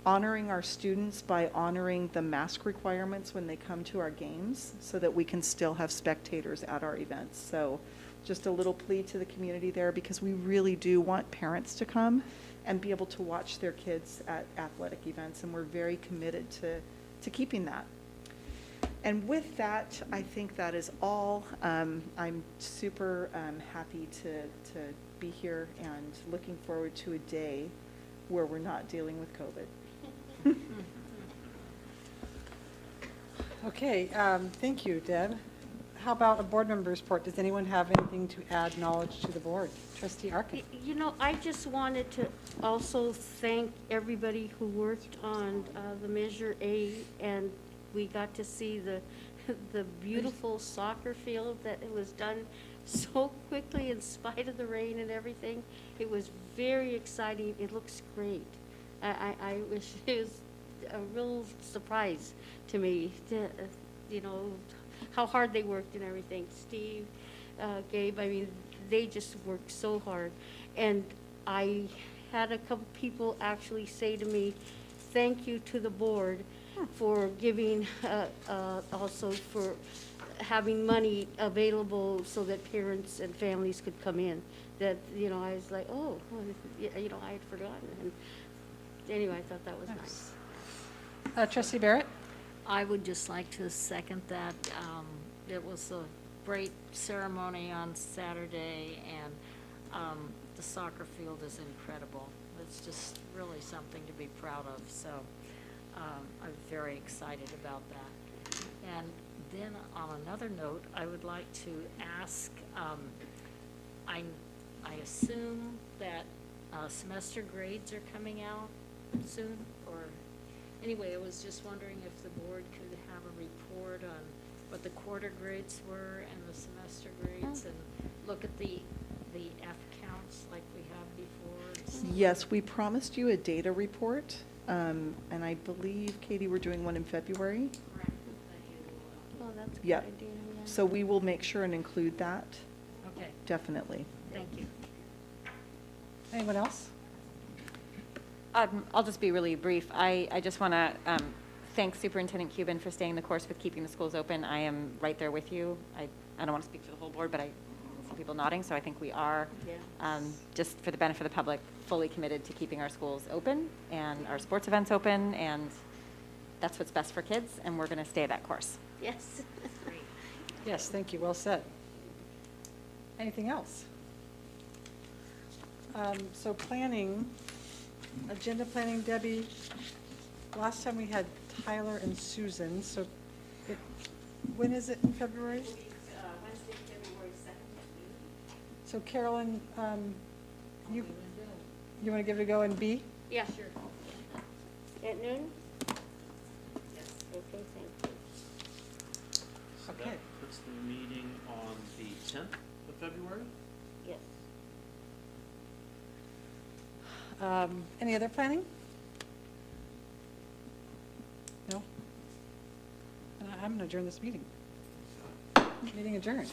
Speaker 2: honoring our students by honoring the mask requirements when they come to our games so that we can still have spectators at our events. So just a little plea to the community there, because we really do want parents to come and be able to watch their kids at athletic events, and we're very committed to keeping that. And with that, I think that is all. I'm super happy to be here and looking forward to a day where we're not dealing with COVID.
Speaker 1: Okay, thank you, Deb. how about a board member's report? Does anyone have anything to add knowledge to the board? Trustee Arkin?
Speaker 11: You know, I just wanted to also thank everybody who worked on the Measure A, and we got to see the beautiful soccer field that it was done so quickly in spite of the rain and everything. It was very exciting. It looks great. I wish it was a real surprise to me, to, you know, how hard they worked and everything. Steve, Gabe, I mean, they just worked so hard. And I had a couple people actually say to me, thank you to the board for giving, also for having money available so that parents and families could come in. That, you know, I was like, oh, well, you know, I had forgotten. And anyway, I thought that was nice.
Speaker 1: Trustee Barrett?
Speaker 15: I would just like to second that. It was a great ceremony on Saturday, and the soccer field is incredible. It's just really something to be proud of, so I'm very excited about that. And then on another note, I would like to ask, I assume that semester grades are coming out soon, or anyway, I was just wondering if the board could have a report on what the quarter grades were and the semester grades, and look at the F counts like we have before. And see.
Speaker 2: Yes, we promised you a data report, and I believe, Katie, we're doing one in February.
Speaker 11: Oh, that's a good
Speaker 2: Yeah.
Speaker 11: idea, yeah.
Speaker 2: So we will make sure and include that,
Speaker 15: Okay,
Speaker 2: definitely.
Speaker 15: thank you.
Speaker 1: Anyone else?
Speaker 4: I'll just be really brief. I just want to thank Superintendent Cuban for staying the course with keeping the schools open. I am right there with you. I don't want to speak for the whole board, but I see people nodding, so I think we are, just for the benefit of the public, fully committed to keeping our schools open and our sports events open, and that's what's best for kids, and we're going to stay that course.
Speaker 11: Yes.
Speaker 15: Great.
Speaker 1: Yes, thank you, well said. Anything else? So planning, agenda planning, Debbie, last time we had Tyler and Susan, so when is it in February?
Speaker 4: Wednesday, February 2nd.
Speaker 1: So Carolyn, you want to give it a go in B?
Speaker 11: Yeah, sure. At noon? Yes. Okay, thank you.
Speaker 3: So
Speaker 1: Okay.
Speaker 3: that puts the meeting on the 10th of February?
Speaker 11: Yes.
Speaker 1: Any other planning? No? I'm going to adjourn this meeting. Meeting adjourned.